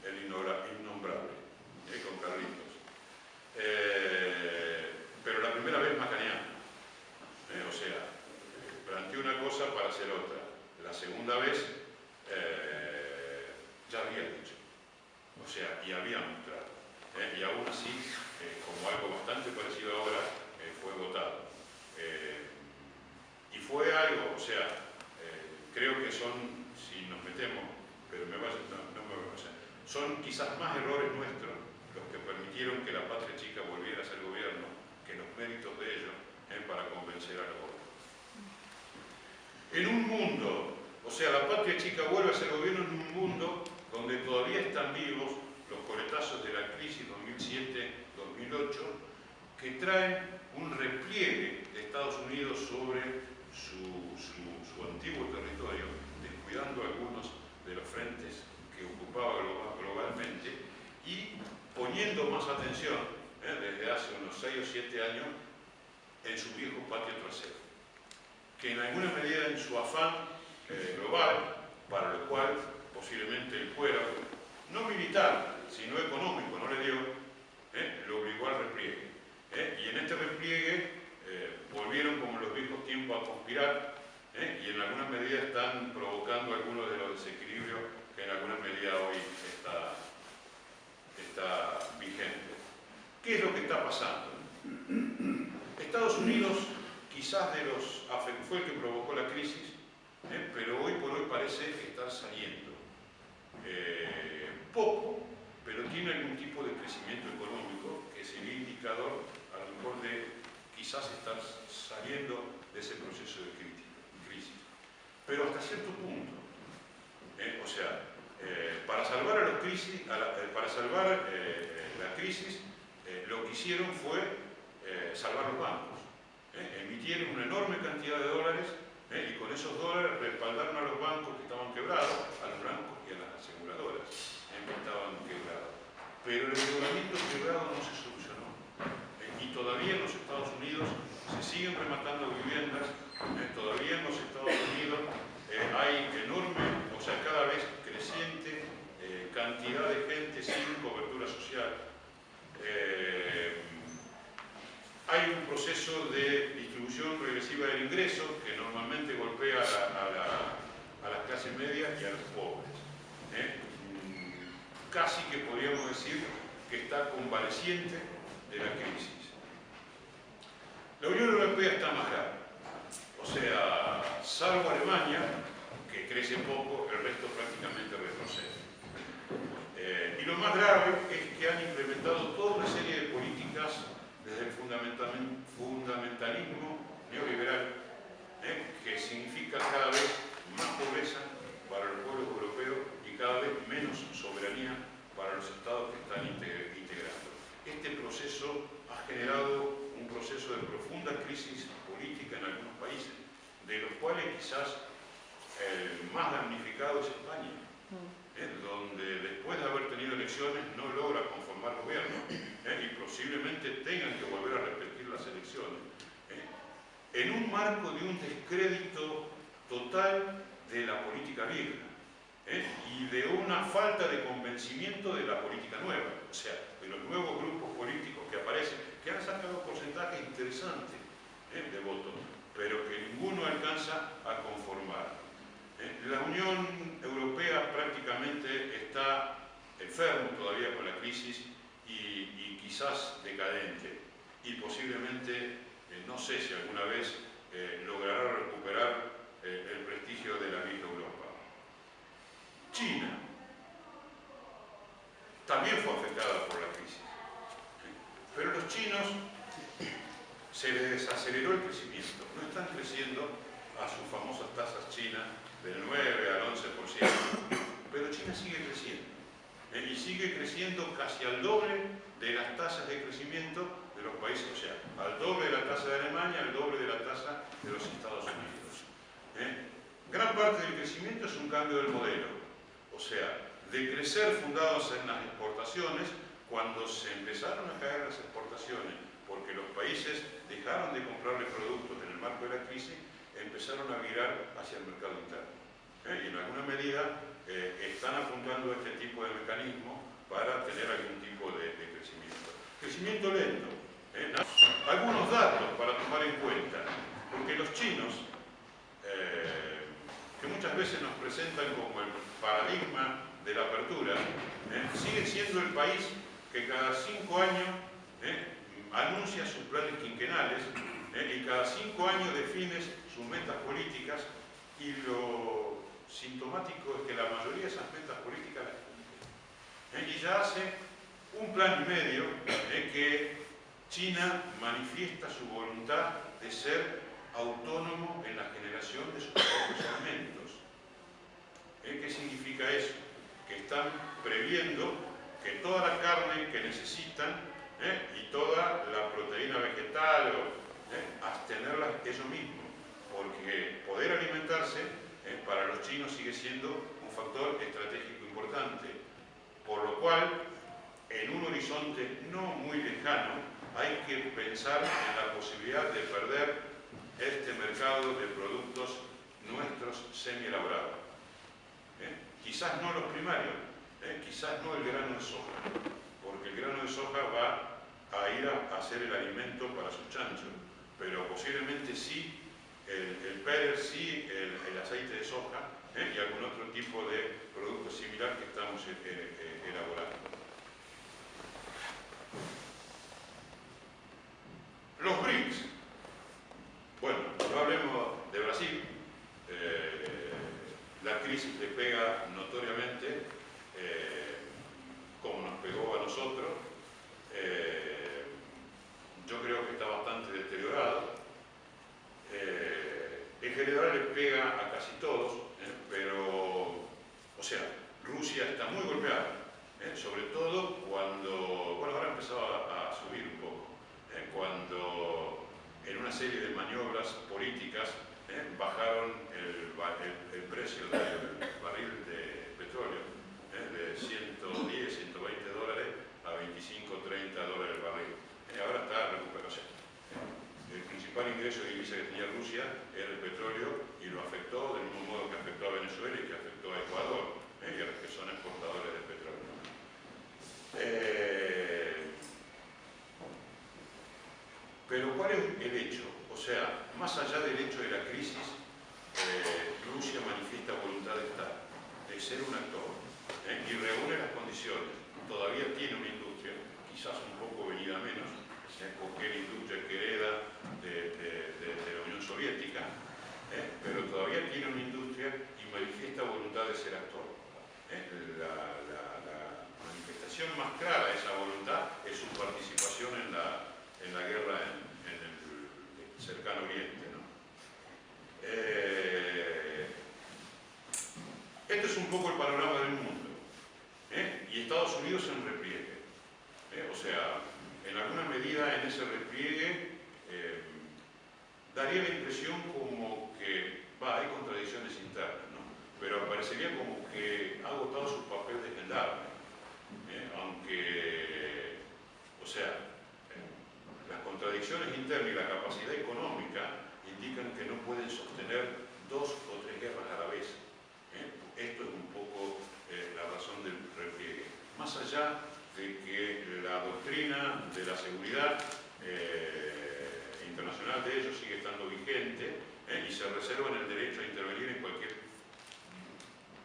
S1: el innombrable, con Carlitos. Pero la primera vez macaneando. O sea, planteó una cosa para hacer otra. La segunda vez ya había dicho. O sea, y había mostrado. Y aún así, como algo bastante parecido ahora, fue votado. Y fue algo, o sea, creo que son, si nos metemos, pero no me voy a pasar, son quizás más errores nuestros los que permitieron que la patria chica volviera a ser gobierno que los méritos de ellos para convencer a los otros. En un mundo, o sea, la patria chica vuelve a ser gobierno en un mundo donde todavía están vivos los coletazos de la crisis 2007-2008 que traen un repliegue de Estados Unidos sobre su antiguo territorio, descuidando algunos de los frentes que ocupaba globalmente y poniendo más atención desde hace unos 6 o 7 años en su viejo patio trasero, que en alguna medida en su afán global, para lo cual posiblemente el fuero, no militar, sino económico, no le dio, lo obligó al repliegue. Y en este repliegue volvieron como en los viejos tiempos a conspirar y en alguna medida están provocando algunos de los desequilibrios que en alguna medida hoy está vigente. ¿Qué es lo que está pasando? Estados Unidos quizás fue el que provocó la crisis, pero hoy por hoy parece estar saliendo. Poco, pero tiene algún tipo de crecimiento económico que sería indicador a lo mejor de quizás estar saliendo de ese proceso de crisis. Pero hasta cierto punto. O sea, para salvar a los crisis, para salvar la crisis, lo que hicieron fue salvar los bancos. Emitieron una enorme cantidad de dólares y con esos dólares respaldaron a los bancos que estaban quebrados, a los bancos y a las aseguradoras que estaban quebrados. Pero el endeudamiento quebrado no se solucionó. Y todavía en los Estados Unidos se siguen rematando viviendas, todavía en los Estados Unidos hay enorme, o sea, cada vez creciente cantidad de gente sin cobertura social. Hay un proceso de distribución regresiva del ingreso que normalmente golpea a las clases medias y a los pobres. Casi que podríamos decir que está convaleciente de la crisis. La Unión Europea está más grave. O sea, salvo Alemania, que crece poco, el resto prácticamente retrocede. Y lo más grave es que han implementado toda una serie de políticas desde el fundamentalismo neoliberal, que significa cada vez más pobreza para los pueblos europeos y cada vez menos soberanía para los estados que están integrando. Este proceso ha generado un proceso de profunda crisis política en algunos países, de los cuales quizás el más damnificado es España, donde después de haber tenido elecciones no logra conformar gobierno y posiblemente tengan que volver a repetir las elecciones, en un marco de un descrédito total de la política vieja y de una falta de convencimiento de la política nueva, o sea, de los nuevos grupos políticos que aparecen, que han sacado porcentajes interesantes de votos, pero que ninguno alcanza a conformar. La Unión Europea prácticamente está enfermo todavía con la crisis y quizás decadente, y posiblemente, no sé si alguna vez logrará recuperar el prestigio de la vieja Europa. China también fue afectada por la crisis, pero los chinos se les desaceleró el crecimiento, no están creciendo a sus famosas tasas chinas del 9 al 11%, pero China sigue creciendo y sigue creciendo casi al doble de las tasas de crecimiento de los países, o sea, al doble de la tasa de Alemania, al doble de la tasa de los Estados Unidos. Gran parte del crecimiento es un cambio del modelo, o sea, de crecer fundados en las exportaciones, cuando se empezaron a caer las exportaciones, porque los países dejaron de comprarle productos en el marco de la crisis, empezaron a virar hacia el mercado interno. Y en alguna medida están apuntando a este tipo de mecanismo para tener algún tipo de crecimiento. Crecimiento lento. Algunos datos para tomar en cuenta, porque los chinos, que muchas veces nos presentan como el paradigma de la apertura, sigue siendo el país que cada 5 años anuncia sus planes quinquenales y cada 5 años define sus metas políticas, y lo sintomático es que la mayoría de esas metas políticas las cumple. Y ya hace un plan y medio que China manifiesta su voluntad de ser autónomo en la generación de sus propios alimentos. ¿Qué significa eso? Que están previendo que toda la carne que necesitan y toda la proteína vegetal, abstenerlas eso mismo, porque poder alimentarse para los chinos sigue siendo un factor estratégico importante, por lo cual en un horizonte no muy lejano hay que pensar en la posibilidad de perder este mercado de productos nuestros semi-elaborados. Quizás no los primarios, quizás no el grano de soja, porque el grano de soja va a ir a ser el alimento para sus chanchos, pero posiblemente sí el pellet, sí el aceite de soja y algún otro tipo de producto similar que estamos elaborando. Los BRICS. Bueno, no hablemos de Brasil. La crisis le pega notoriamente, como nos pegó a nosotros. Yo creo que está bastante deteriorado. En general le pega a casi todos, pero, o sea, Rusia está muy golpeada, Sobre todo cuando, bueno, ahora empezaba a subir un poco, cuando en una serie de maniobras políticas bajaron el precio del barril de petróleo de 110, 120 dólares a 25, 30 dólares el barril. Ahora está en recuperación. El principal ingreso de divisa que tenía Rusia era el petróleo y lo afectó del mismo modo que afectó a Venezuela y que afectó a Ecuador y a los que son exportadores de petróleo. Pero ¿cuál es el hecho? O sea, más allá del hecho de la crisis, Rusia manifiesta voluntad de estar, de ser un actor, y reúne las condiciones. Todavía tiene una industria, quizás un poco venida menos, porque la industria que hereda de la Unión Soviética, pero todavía tiene una industria y manifiesta voluntad de ser actor. La manifestación más clara de esa voluntad es su participación en la guerra en el cercano Oriente, ¿no? Este es un poco el panorama del mundo, y Estados Unidos en repliegue. O sea, en alguna medida en ese repliegue daría la impresión como que hay contradicciones internas, ¿no? Pero parecería como que ha agotado su papel de gendarme, aunque, o sea, las contradicciones internas y la capacidad económica indican que no pueden sostener 2 o 3 guerras a la vez. Esto es un poco la razón del repliegue. Más allá de que la doctrina de la seguridad internacional de ellos sigue estando vigente y se reservan el derecho a intervenir en cualquier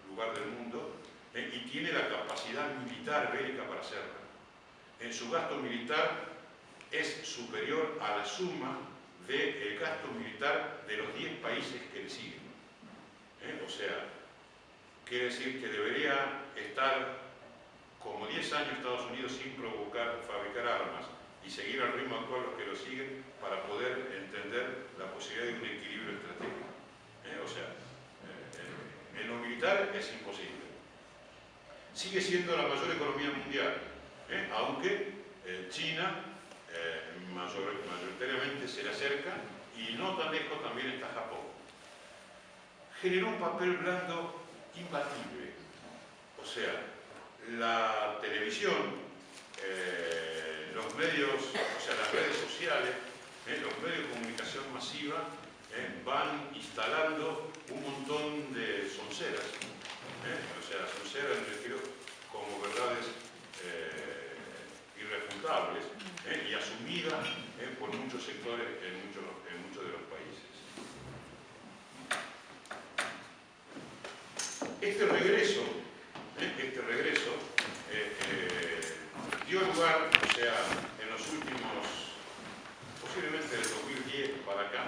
S1: lugar del mundo y tiene la capacidad militar bélica para hacerlo. En su gasto militar es superior a la suma del gasto militar de los 10 países que le siguen. O sea, quiere decir que debería estar como 10 años Estados Unidos sin fabricar armas y seguir al ritmo actual los que lo siguen para poder entender la posibilidad de un equilibrio estratégico. O sea, en lo militar es imposible. Sigue siendo la mayor economía mundial, aunque China mayoritariamente se le acerca y no tan lejos también está Japón. Generó un papel blando imbatible. O sea, la televisión, los medios, o sea, las redes sociales, los medios de comunicación masiva van instalando un montón de sonceras. O sea, sonceras me refiero como verdades irrefutables y asumidas por muchos sectores en muchos de los países. Este regreso dio lugar, o sea, en los últimos, posiblemente del 2010 para acá,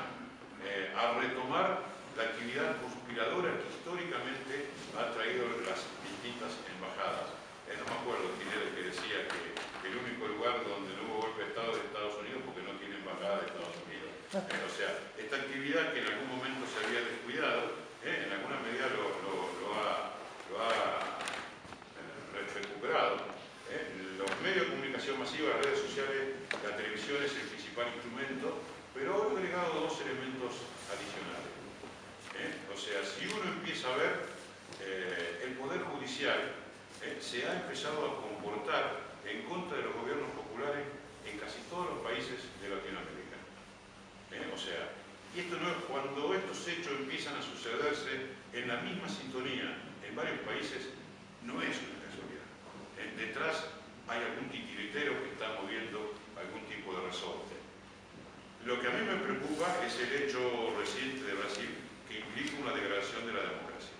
S1: a retomar la actividad conspiradora que históricamente ha traído las distintas embajadas. No me acuerdo quién era el que decía que el único lugar donde no hubo golpe de Estado es Estados Unidos porque no tiene embajada de Estados Unidos. O sea, esta actividad que en algún momento se había descuidado, en alguna medida lo ha recuperado. Los medios de comunicación masiva, las redes sociales, la televisión es el principal instrumento, pero ha agregado 2 elementos adicionales. O sea, si uno empieza a ver, el Poder Judicial se ha empezado a comportar en contra de los gobiernos populares en casi todos los países de Latinoamérica. O sea, y esto no es, cuando estos hechos empiezan a sucederse en la misma sintonía en varios países, no es una casualidad. Detrás hay algún titiritero que está moviendo algún tipo de resorte. Lo que a mí me preocupa es el hecho reciente de Brasil que implica una degradación de la democracia.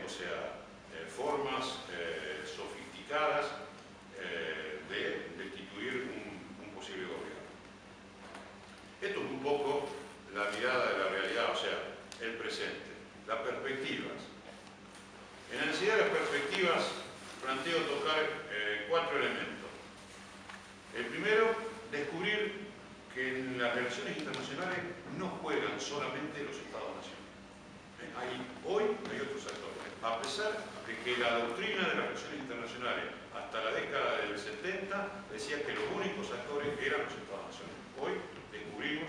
S1: O sea, formas sofisticadas de destituir un posible gobierno. Esto es un poco la mirada de la realidad, o sea, el presente, las perspectivas. En la necesidad de las perspectivas planteo tocar 4 elementos. El primero, descubrir que en las relaciones internacionales no juegan solamente los Estados-naciones. Hoy hay otros actores. A pesar de que la doctrina de las relaciones internacionales hasta la década del 70 decía que los únicos actores eran los Estados nacionales. Hoy descubrimos,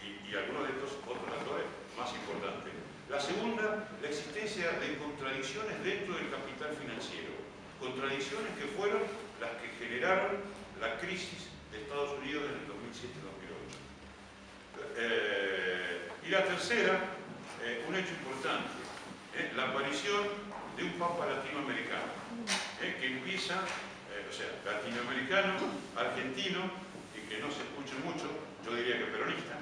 S1: y algunos de estos otros actores más importantes. La segunda, la existencia de contradicciones dentro del capital financiero. Contradicciones que fueron las que generaron la crisis de Estados Unidos en el 2007-2008. Y la tercera, un hecho importante, la aparición de un papa latinoamericano, que empieza, o sea, latinoamericano, argentino, y que no se escuche mucho, yo diría que peronista,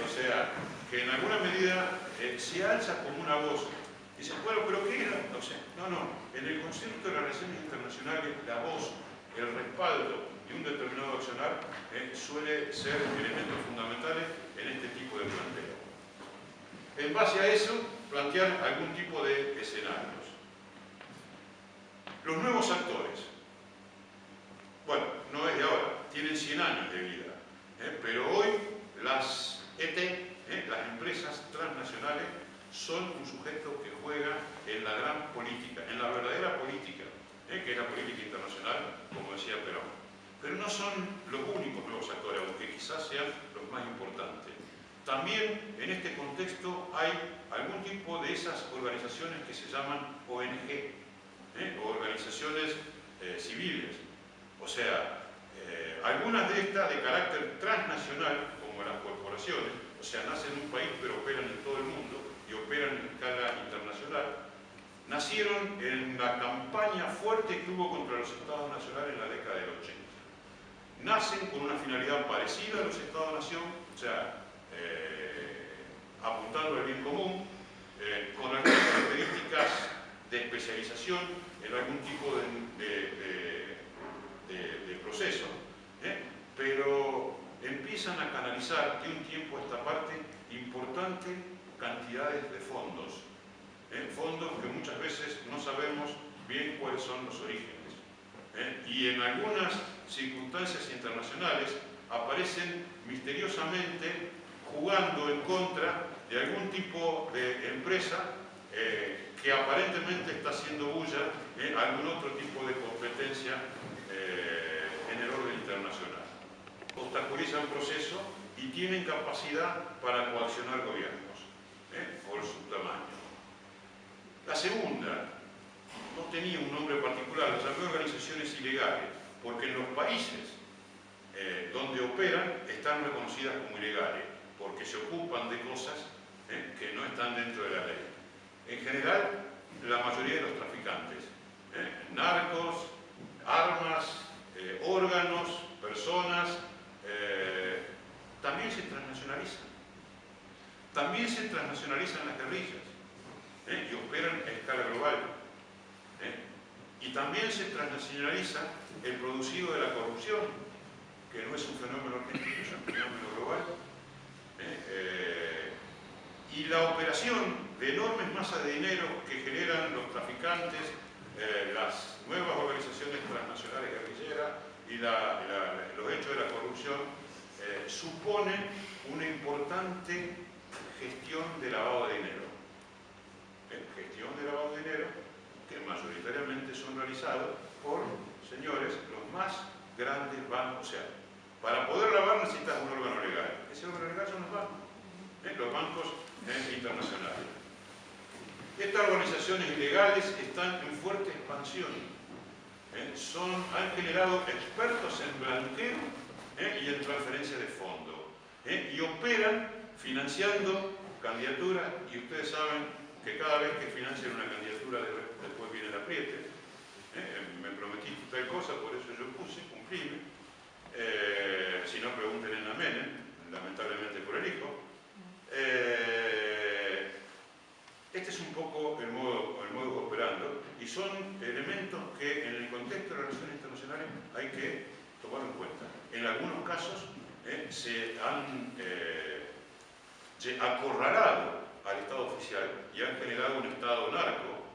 S1: o sea, que en alguna medida se alza como una voz. Dice, bueno, ¿pero qué era? O sea, no, en el concepto de las relaciones internacionales, la voz, el respaldo de un determinado accionar suele ser elementos fundamentales en este tipo de planteo. En base a eso, plantear algún tipo de escenarios. Los nuevos actores. Bueno, no es de ahora, tienen 100 años de vida, pero hoy las ET, las empresas transnacionales, son un sujeto que juega en la gran política, en la verdadera política, que es la política internacional, como decía Perón. Pero no son los únicos nuevos actores, aunque quizás sean los más importantes. También en este contexto hay algún tipo de esas organizaciones que se llaman ONG, o organizaciones civiles. O sea, algunas de estas de carácter transnacional, como las corporaciones, o sea, nacen en un país pero operan en todo el mundo y operan en escala internacional, nacieron en la campaña fuerte que hubo contra los Estados nacionales en la década del 80. Nacen con una finalidad parecida a los Estados-nación, o sea, apuntando al bien común, con algunas características de especialización en algún tipo de proceso, pero empiezan a canalizar de un tiempo a esta parte importantes cantidades de fondos, fondos que muchas veces no sabemos bien cuáles son los orígenes, y en algunas circunstancias internacionales aparecen misteriosamente jugando en contra de algún tipo de empresa que aparentemente está haciendo bulla en algún otro tipo de competencia en el orden internacional. Obstaculizan un proceso y tienen capacidad para coaccionar gobiernos por su tamaño. La segunda no tenía un nombre particular, las llamé organizaciones ilegales, porque en los países donde operan están reconocidas como ilegales, porque se ocupan de cosas que no están dentro de la ley. En general, la mayoría de los traficantes, narcos, armas, órganos, personas, también se transnacionalizan. También se transnacionalizan las guerrillas y operan a escala global. Y también se transnacionaliza el producido de la corrupción, que no es un fenómeno argentino, es un fenómeno global. Y la operación de enormes masas de dinero que generan los traficantes, las nuevas organizaciones transnacionales guerrilleras y los hechos de la corrupción supone una importante gestión de lavado de dinero. Gestión de lavado de dinero que mayoritariamente son realizados por señores, los más grandes bancos. O sea, para poder lavar necesitas un órgano legal. Ese órgano legal son los bancos internacionales. Estas organizaciones ilegales están en fuerte expansión. Han generado expertos en blanqueo y en transferencia de fondos. Y operan financiando candidaturas, y ustedes saben que cada vez que financian una candidatura después viene el apriete. Me prometiste tal cosa, por eso yo puse, cumplíme. Si no, pregunten a Menem, lamentablemente por el hijo. Este es un poco el modo operando, y son elementos que en el contexto de las relaciones internacionales hay que tomar en cuenta. En algunos casos se han acorralado al Estado oficial y han generado un Estado narco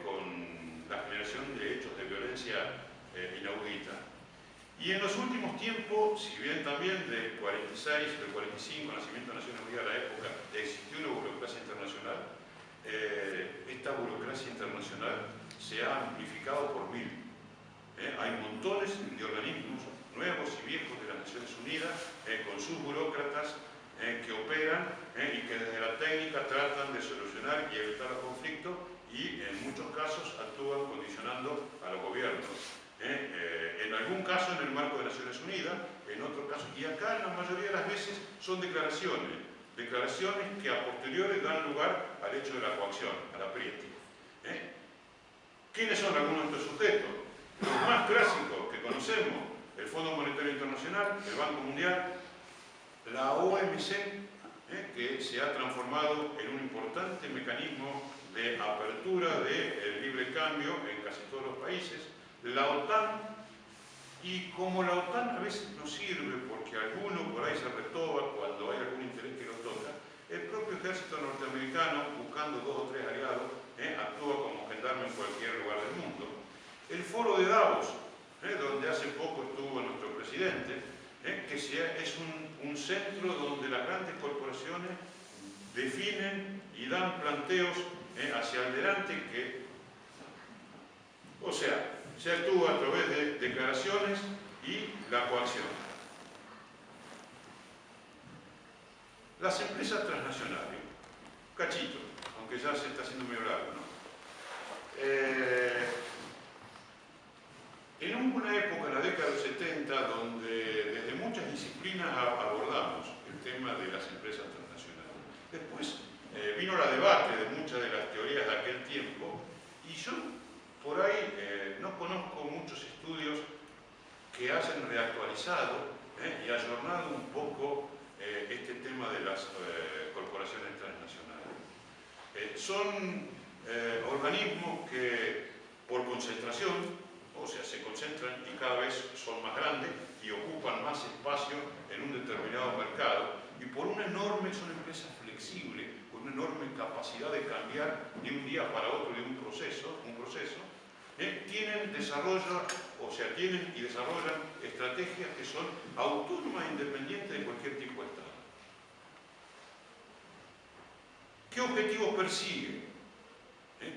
S1: con la generación de hechos de violencia inaudita. Y en los últimos tiempos, si bien también del 46, del 45, nacimiento de Naciones Unidas, a la época, existió una burocracia internacional, esta burocracia internacional se ha amplificado por 1000. Hay montones de organismos nuevos y viejos de las Naciones Unidas con sus burócratas que operan y que desde la técnica tratan de solucionar y evitar los conflictos y en muchos casos actúan condicionando a los gobiernos. En algún caso en el marco de Naciones Unidas, en otro caso, y acá la mayoría de las veces son declaraciones que a posteriori dan lugar al hecho de la coacción, al apriete. ¿Quiénes son algunos de estos sujetos? Los más clásicos que conocemos: el Fondo Monetario Internacional, el Banco Mundial, la OMC, que se ha transformado en un importante mecanismo de apertura del libre cambio en casi todos los países, la OTAN, y como la OTAN a veces no sirve porque alguno por ahí se retoba cuando hay algún interés que lo toca, el propio ejército norteamericano, buscando 2 o 3 aliados, actúa como gendarme en cualquier lugar del mundo. El foro de Davos, donde hace poco estuvo nuestro presidente, que es un centro donde las grandes corporaciones definen y dan planteos hacia adelante que, o sea, se actúa a través de declaraciones y la coacción. Las empresas transnacionales, cachito, aunque ya se está haciendo medio largo, ¿no? En una época, en la década de los 70, donde desde muchas disciplinas abordamos el tema de las empresas transnacionales. Después vino la debate de muchas de las teorías de aquel tiempo, y yo por ahí no conozco muchos estudios que hayan reactualizado y ayornado un poco este tema de las corporaciones transnacionales. Son organismos que por concentración, o sea, se concentran y cada vez son más grandes y ocupan más espacio en un determinado mercado, y por una enorme, son empresas flexibles, con una enorme capacidad de cambiar de un día para otro de un proceso, tienen y desarrollan estrategias que son autónomas e independientes de cualquier tipo de Estado. ¿Qué objetivos persiguen?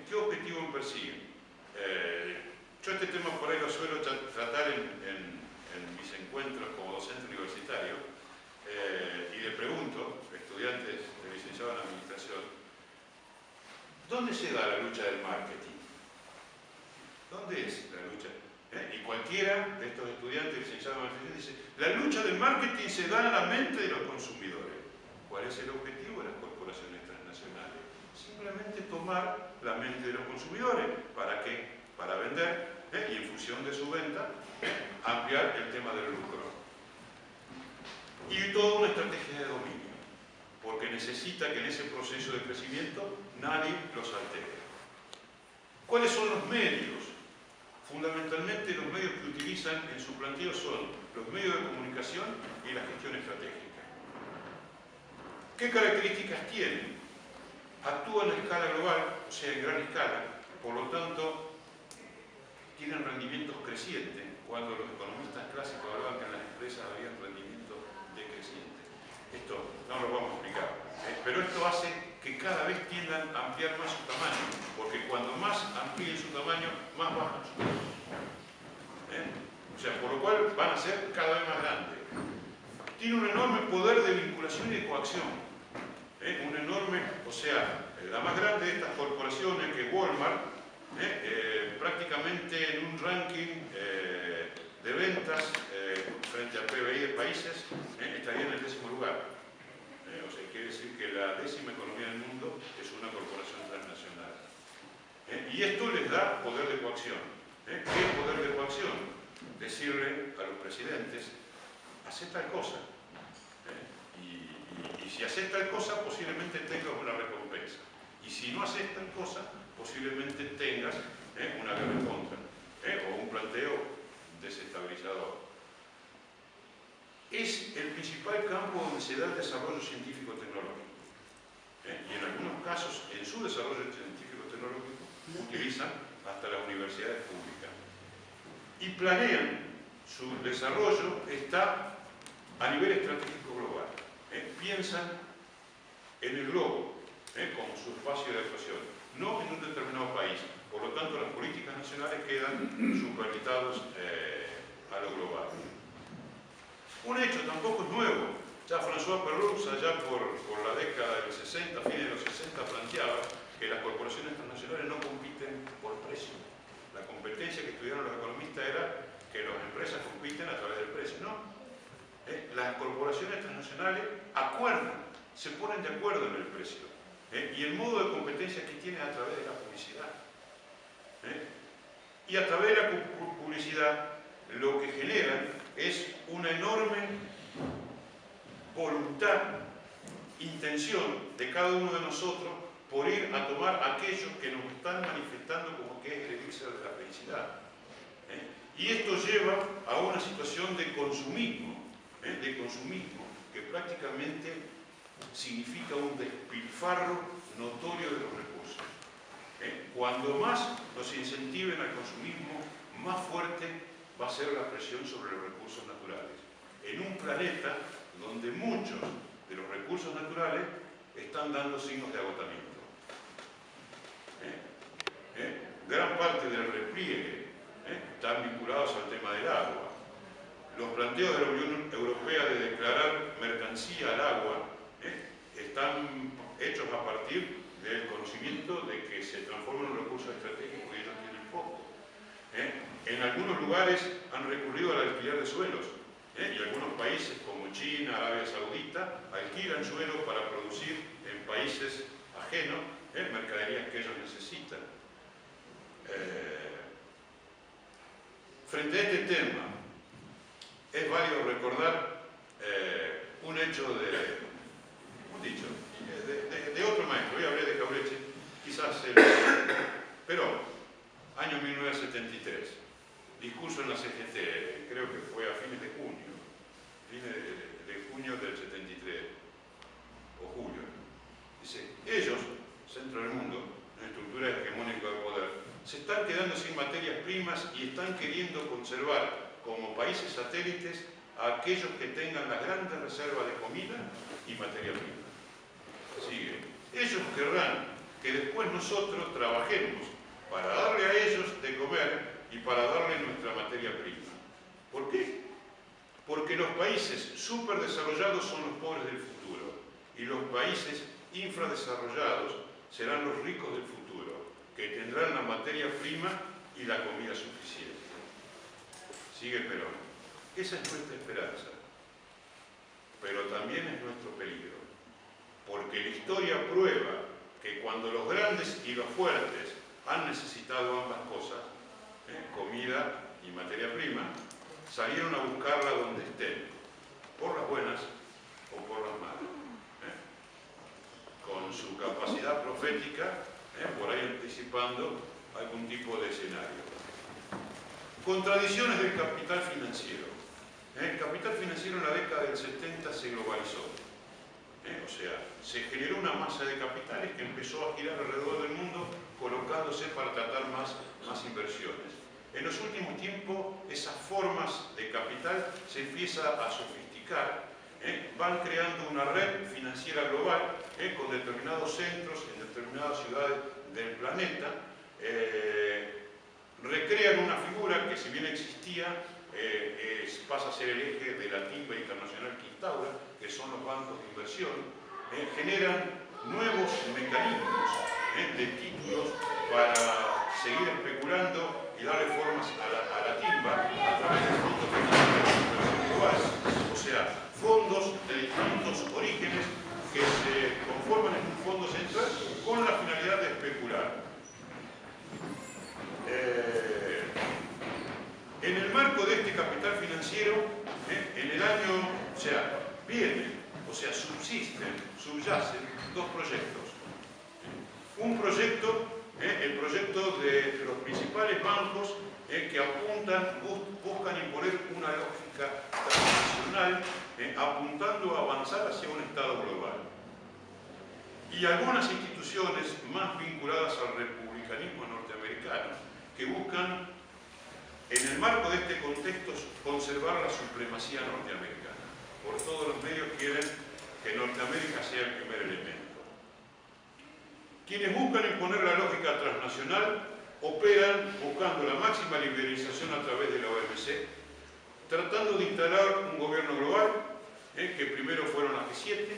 S1: ¿Qué objetivos persiguen? Yo este tema por ahí lo suelo tratar en mis encuentros como docente universitario, y le pregunto a estudiantes de licenciado en Administración: ¿dónde se da la lucha del marketing? ¿Dónde es la lucha? Y cualquiera de estos estudiantes licenciados en Administración dice: la lucha del marketing se da en la mente de los consumidores. ¿Cuál es el objetivo de las corporaciones transnacionales? Simplemente tomar la mente de los consumidores. ¿Para qué? Para vender, y en función de su venta, ampliar el tema del lucro. Y toda una estrategia de dominio, porque necesita que en ese proceso de crecimiento nadie los altere. ¿Cuáles son los medios? Fundamentalmente los medios que utilizan en su planteo son los medios de comunicación y la gestión estratégica. ¿Qué características tienen? Actúan a escala global, o sea, en gran escala, por lo tanto tienen rendimientos crecientes, cuando los economistas clásicos hablaban que en las empresas había rendimientos decrecientes. Esto no lo vamos a explicar, pero esto hace que cada vez tiendan a ampliar más su tamaño, porque cuando más amplíen su tamaño, más bajan su tamaño. O sea, por lo cual van a ser cada vez más grandes. Tiene un enorme poder de vinculación y de coacción. Un enorme, o sea, la más grande de estas corporaciones, que es Walmart, prácticamente en un ranking de ventas frente al PBI de países, estaría en el 10º lugar. O sea, quiere decir que la 10ª economía del mundo es una corporación transnacional. Y esto les da poder de coacción. ¿Qué es poder de coacción? Decirle a los presidentes: hacé tal cosa. Y si haces tal cosa, posiblemente tengas una recompensa. Y si no haces tal cosa, posiblemente tengas una guerra en contra, o un planteo desestabilizador. Es el principal campo donde se da el desarrollo científico-tecnológico. Y en algunos casos, en su desarrollo científico-tecnológico, utilizan hasta las universidades públicas. Y planean su desarrollo está a nivel estratégico global. Piensan en el globo como su espacio de actuación, no en un determinado país. Por lo tanto, las políticas nacionales quedan supeditados a lo global. Un hecho tampoco es nuevo. Ya François Perroux, allá por la década de los 60, fines de los 60, planteaba que las corporaciones transnacionales no compiten por precio. La competencia que estudiaron los economistas era que las empresas compiten a través del precio. No. Las corporaciones transnacionales acuerdan, se ponen de acuerdo en el precio. Y el modo de competencia que tienen a través de la publicidad. Y a través de la publicidad lo que generan es una enorme voluntad, intención de cada uno de nosotros por ir a tomar aquello que nos están manifestando como que es el elixir de la felicidad. Y esto lleva a una situación de consumismo que prácticamente significa un despilfarro notorio de los recursos. Cuando más nos incentiven al consumismo, más fuerte va a ser la presión sobre los recursos naturales. En un planeta donde muchos de los recursos naturales están dando signos de agotamiento. Gran parte del repliegue están vinculados al tema del agua. Los planteos de la Unión Europea de declarar mercancía al agua están hechos a partir del conocimiento de que se transforma en un recurso estratégico y ellos tienen poco. En algunos lugares han recurrido al alquiler de suelos y algunos países como China, Arabia Saudita alquilan suelo para producir en países ajenos mercaderías que ellos necesitan. Frente a este tema es válido recordar un hecho de otro maestro. Hoy hablé de Jauretche, quizás pero año 1973, discurso en la CGT, creo que fue a fines de junio del 73, o julio. Dice, ellos, centro del mundo, una estructura hegemónica de poder, se están quedando sin materias primas y están queriendo conservar como países satélites a aquellos que tengan las grandes reservas de comida y materia prima. Sigue. Ellos querrán que después nosotros trabajemos para darle a ellos de comer y para darle nuestra materia prima. ¿Por qué? Porque los países superdesarrollados son los pobres del futuro y los países infradesarrollados serán los ricos del futuro, que tendrán la materia prima y la comida suficiente. Sigue Perón. Esa es nuestra esperanza, pero también es nuestro peligro, porque la historia prueba que cuando los grandes y los fuertes han necesitado ambas cosas, comida y materia prima, salieron a buscarla donde estén, por las buenas o por las malas, con su capacidad profética, por ahí anticipando algún tipo de escenario. Contradicciones del capital financiero. El capital financiero en la década del 70 se globalizó. O sea, se generó una masa de capitales que empezó a girar alrededor del mundo, colocándose para tratar más inversiones. En los últimos tiempos, esas formas de capital se empiezan a sofisticar, van creando una red financiera global con determinados centros en determinadas ciudades del planeta, recrean una figura que, si bien existía, pasa a ser el eje de la timba internacional que instaura, que son los bancos de inversión, generan nuevos mecanismos de títulos para seguir especulando y darle formas a la timba a través de fondos globales. O sea, fondos de distintos orígenes que se conforman en un fondo central con la finalidad de especular. En el marco de este capital financiero, en el año, subyacen dos proyectos. Un proyecto, el proyecto de los principales bancos que buscan imponer una lógica transnacional, apuntando a avanzar hacia un Estado global. Y algunas instituciones más vinculadas al republicanismo norteamericano, que buscan En el marco de este contexto, conservar la supremacía norteamericana. Por todos los medios quieren que Norteamérica sea el primer elemento. Quienes buscan imponer la lógica transnacional operan buscando la máxima liberalización a través de la OMC, tratando de instalar un gobierno global, que primero fueron las G7,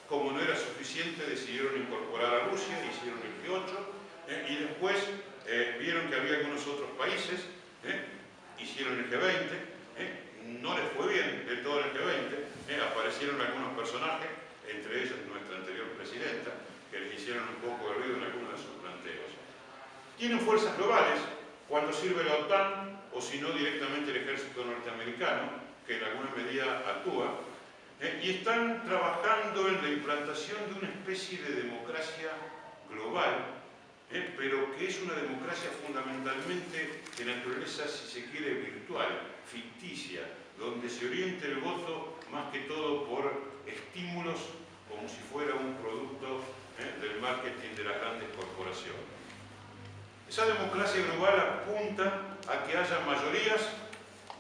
S1: como no era suficiente decidieron incorporar a Rusia, hicieron el G8, y después vieron que había algunos otros países, hicieron el G20, no les fue bien de todo el G20, aparecieron algunos personajes, entre ellos nuestra anterior presidenta, que les hicieron un poco de ruido en algunos de sus planteos. Tienen fuerzas globales cuando sirve la OTAN o si no directamente el ejército norteamericano, que en alguna medida actúa, y están trabajando en la implantación de una especie de democracia global, pero que es una democracia fundamentalmente de naturaleza, si se quiere, virtual, ficticia, donde se oriente el voto más que todo por estímulos como si fuera un producto del marketing de las grandes corporaciones. Esa democracia global apunta a que haya mayorías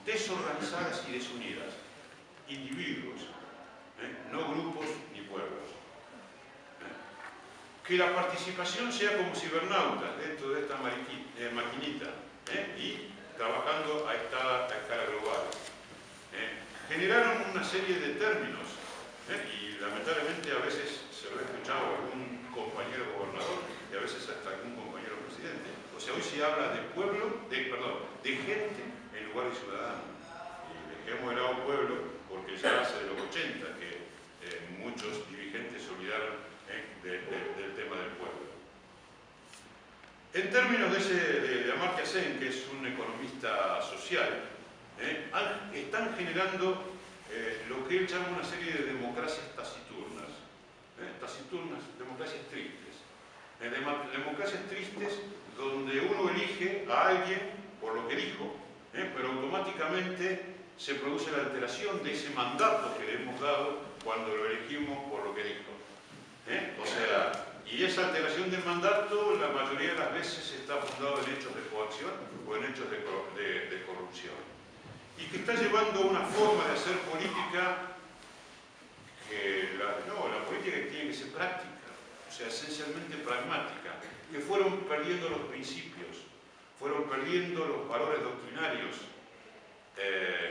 S1: desorganizadas y desunidas, individuos, no grupos ni pueblos. Que la participación sea como cibernautas dentro de esta maquinita y trabajando a escala global. Generaron una serie de términos y lamentablemente a veces se lo he escuchado a algún compañero gobernador y a veces hasta algún compañero presidente. O sea, hoy se habla de pueblo, de gente en lugar de ciudadano. Y dejemos de lado pueblo porque ya hace de los 80 que muchos dirigentes se olvidaron del tema del pueblo. En términos de Amartya Sen, que es un economista social, están generando lo que él llama una serie de democracias taciturnas. Democracias tristes. Democracias tristes donde uno elige a alguien por lo que dijo, pero automáticamente se produce la alteración de ese mandato que le hemos dado cuando lo elegimos por lo que dijo. O sea, y esa alteración del mandato la mayoría de las veces está fundada en hechos de coacción o en hechos de corrupción. Y que está llevando a una forma de hacer política que la política que tiene que ser práctica, o sea, esencialmente pragmática, que fueron perdiendo los principios, fueron perdiendo los valores doctrinarios,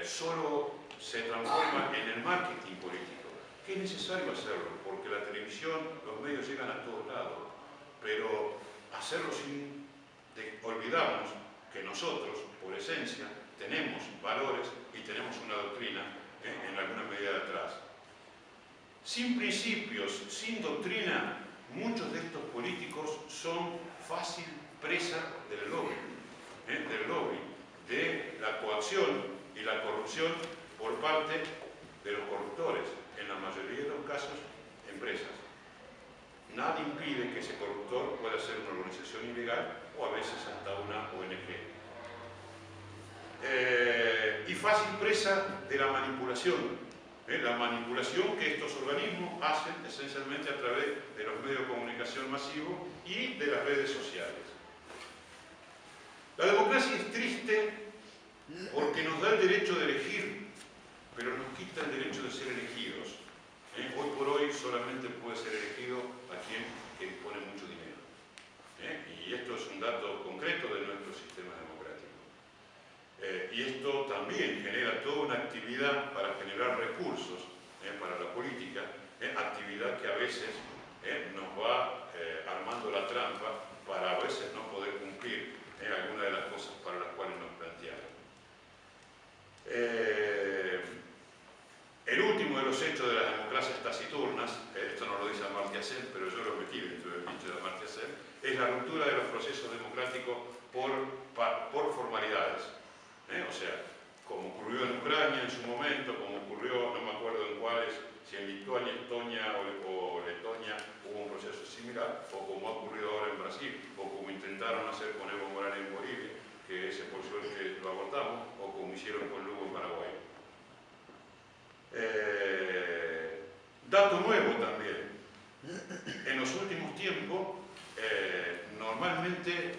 S1: solo se transforma en el marketing político, que es necesario hacerlo, porque la televisión, los medios llegan a todos lados, pero hacerlo sin olvidarnos que nosotros, por esencia, tenemos valores y tenemos una doctrina en alguna medida de atrás. Sin principios, sin doctrina, muchos de estos políticos son fácil presa del lobby, de la coacción y la corrupción por parte de los corruptores, en la mayoría de los casos, empresas. Nada impide que ese corruptor pueda ser una organización ilegal o a veces hasta una ONG. Y fácil presa de la manipulación que estos organismos hacen esencialmente a través de los medios de comunicación masivos y de las redes sociales. La democracia es triste porque nos da el derecho de elegir, pero nos quita el derecho de ser elegidos. Hoy por hoy solamente puede ser elegido a quien pone mucho dinero. Y esto es un dato concreto de nuestro sistema democrático. Y esto también genera toda una actividad para generar recursos para la política, actividad que a veces nos va armando la trampa para a veces no poder cumplir algunas de las cosas para las cuales nos plantearon. El último de los hechos de las democracias taciturnas, esto no lo dice Amartya Sen, pero yo lo metí dentro del dicho de Amartya Sen, es la ruptura de los procesos democráticos por formalidades. O sea, como ocurrió en Ucrania en su momento, como ocurrió, no me acuerdo en cuáles, si en Lituania, Estonia o Letonia hubo un proceso similar, o como ha ocurrido ahora en Brasil, o como intentaron hacer con Evo Morales en Bolivia, que ese por suerte lo abortamos, o como hicieron con Lugo en Paraguay. Dato nuevo también. En los últimos tiempos, normalmente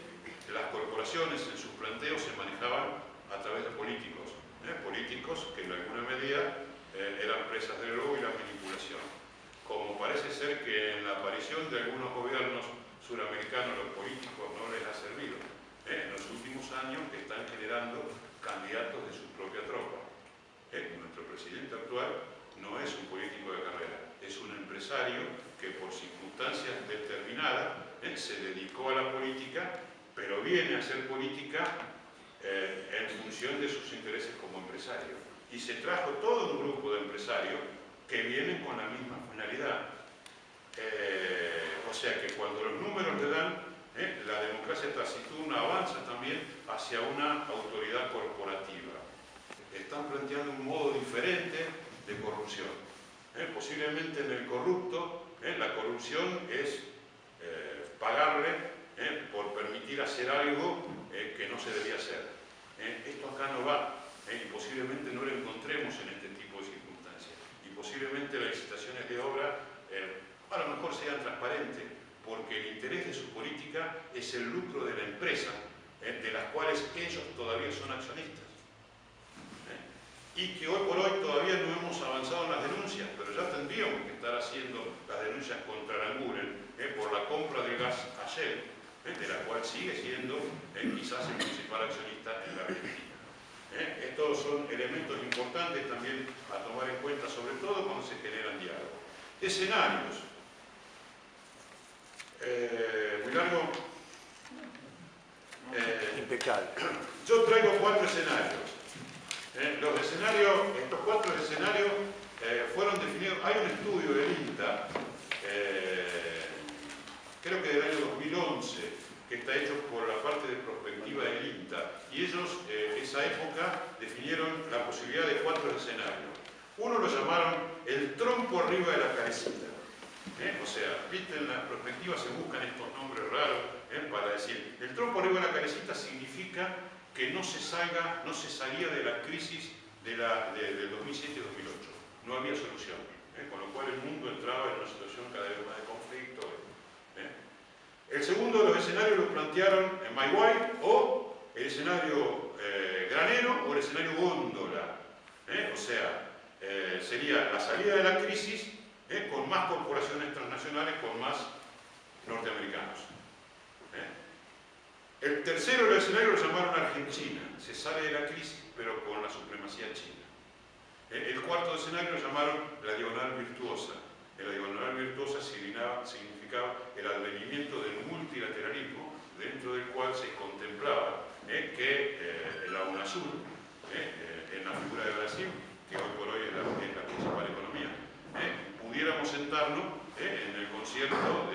S1: las corporaciones en sus planteos se manejaban a través través de políticos, políticos que en alguna medida eran presas del lobo y la manipulación. Como parece ser que en la aparición de algunos gobiernos suramericanos los políticos no les ha servido, en los últimos años que están generando candidatos de su propia tropa. Nuestro presidente actual no es un político de carrera, es un empresario que por circunstancias determinadas se dedicó a la política, pero viene a hacer política en función de sus intereses como empresario. Y se trajo todo un grupo de empresarios que vienen con la misma finalidad. O sea que cuando los números le dan, la democracia taciturna avanza también hacia una autoridad corporativa. Están planteando un modo diferente de corrupción. Posiblemente en el corrupto, la corrupción es pagarle por permitir hacer algo que no se debía hacer. Esto acá no va, y posiblemente no lo encontremos en este tipo de circunstancias. Y posiblemente las licitaciones de obra a lo mejor sean transparentes, porque el interés de su política es el lucro de la empresa, de las cuales ellos todavía son accionistas. Y que hoy por hoy todavía no hemos avanzado en las denuncias, pero ya tendríamos que estar haciendo las denuncias contra Aranguren por la compra de gas a Shell, de la cual sigue siendo quizás el principal accionista en la Argentina. Estos son elementos importantes también a tomar en cuenta, sobre todo cuando se generan diálogos. Escenarios. Muy largo.
S2: Impecable.
S1: Yo traigo 4 escenarios. Los escenarios, estos 4 escenarios fueron definidos. Hay un estudio del INTA, creo que del año 2011, que está hecho por la parte de prospectiva del INTA, y ellos, esa época, definieron la posibilidad de 4 escenarios. Uno lo llamaron el trompo arriba de la carecita. O sea, viste, en la prospectiva se buscan estos nombres raros para decir, el trompo arriba de la carecita significa que no se salía de la crisis del 2007 y 2008. No había solución. Con lo cual el mundo entraba en una situación cada vez más de conflicto. El segundo de los escenarios lo plantearon en Maiguay, o el escenario granero o el escenario góndola. O sea, sería la salida de la crisis con más corporaciones transnacionales, con más norteamericanos. El tercero del escenario lo llamaron Argentina. Se sale de la crisis, pero con la supremacía china. El cuarto escenario lo llamaron la diagonal virtuosa. La diagonal virtuosa significaba el advenimiento del multilateralismo, dentro del cual se contemplaba que la UNASUR, en la figura de Brasil, que hoy por hoy es la principal economía, pudiéramos sentarnos en el concierto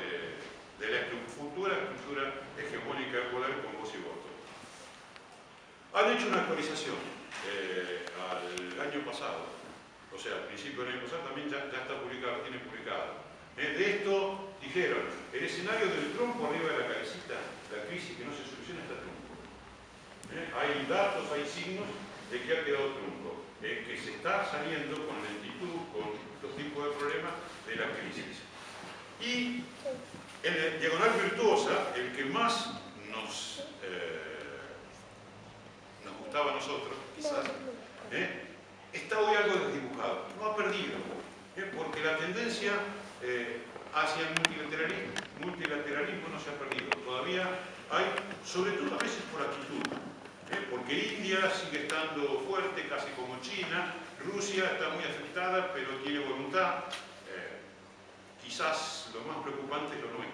S1: de la futura estructura hegemónica de poder con voz y voto. Han hecho una actualización al año pasado, o sea, al principio del año pasado también ya está publicado, tiene publicado. De esto dijeron, el escenario del trompo arriba de la cabecita, la crisis que no se soluciona está trunco. Hay datos, hay signos de que ha quedado trunco, que se está saliendo con lentitud, con los tipos de problemas de la crisis. Y en la diagonal virtuosa, el que más nos gustaba a nosotros, quizás, está hoy algo desdibujado, no ha perdido, porque la tendencia hacia el multilateralismo no se ha perdido. Todavía hay, sobre todo a veces por actitud, porque India sigue estando fuerte, casi como China, Rusia está muy afectada, pero tiene voluntad. Quizás lo más preocupante es lo nuestro.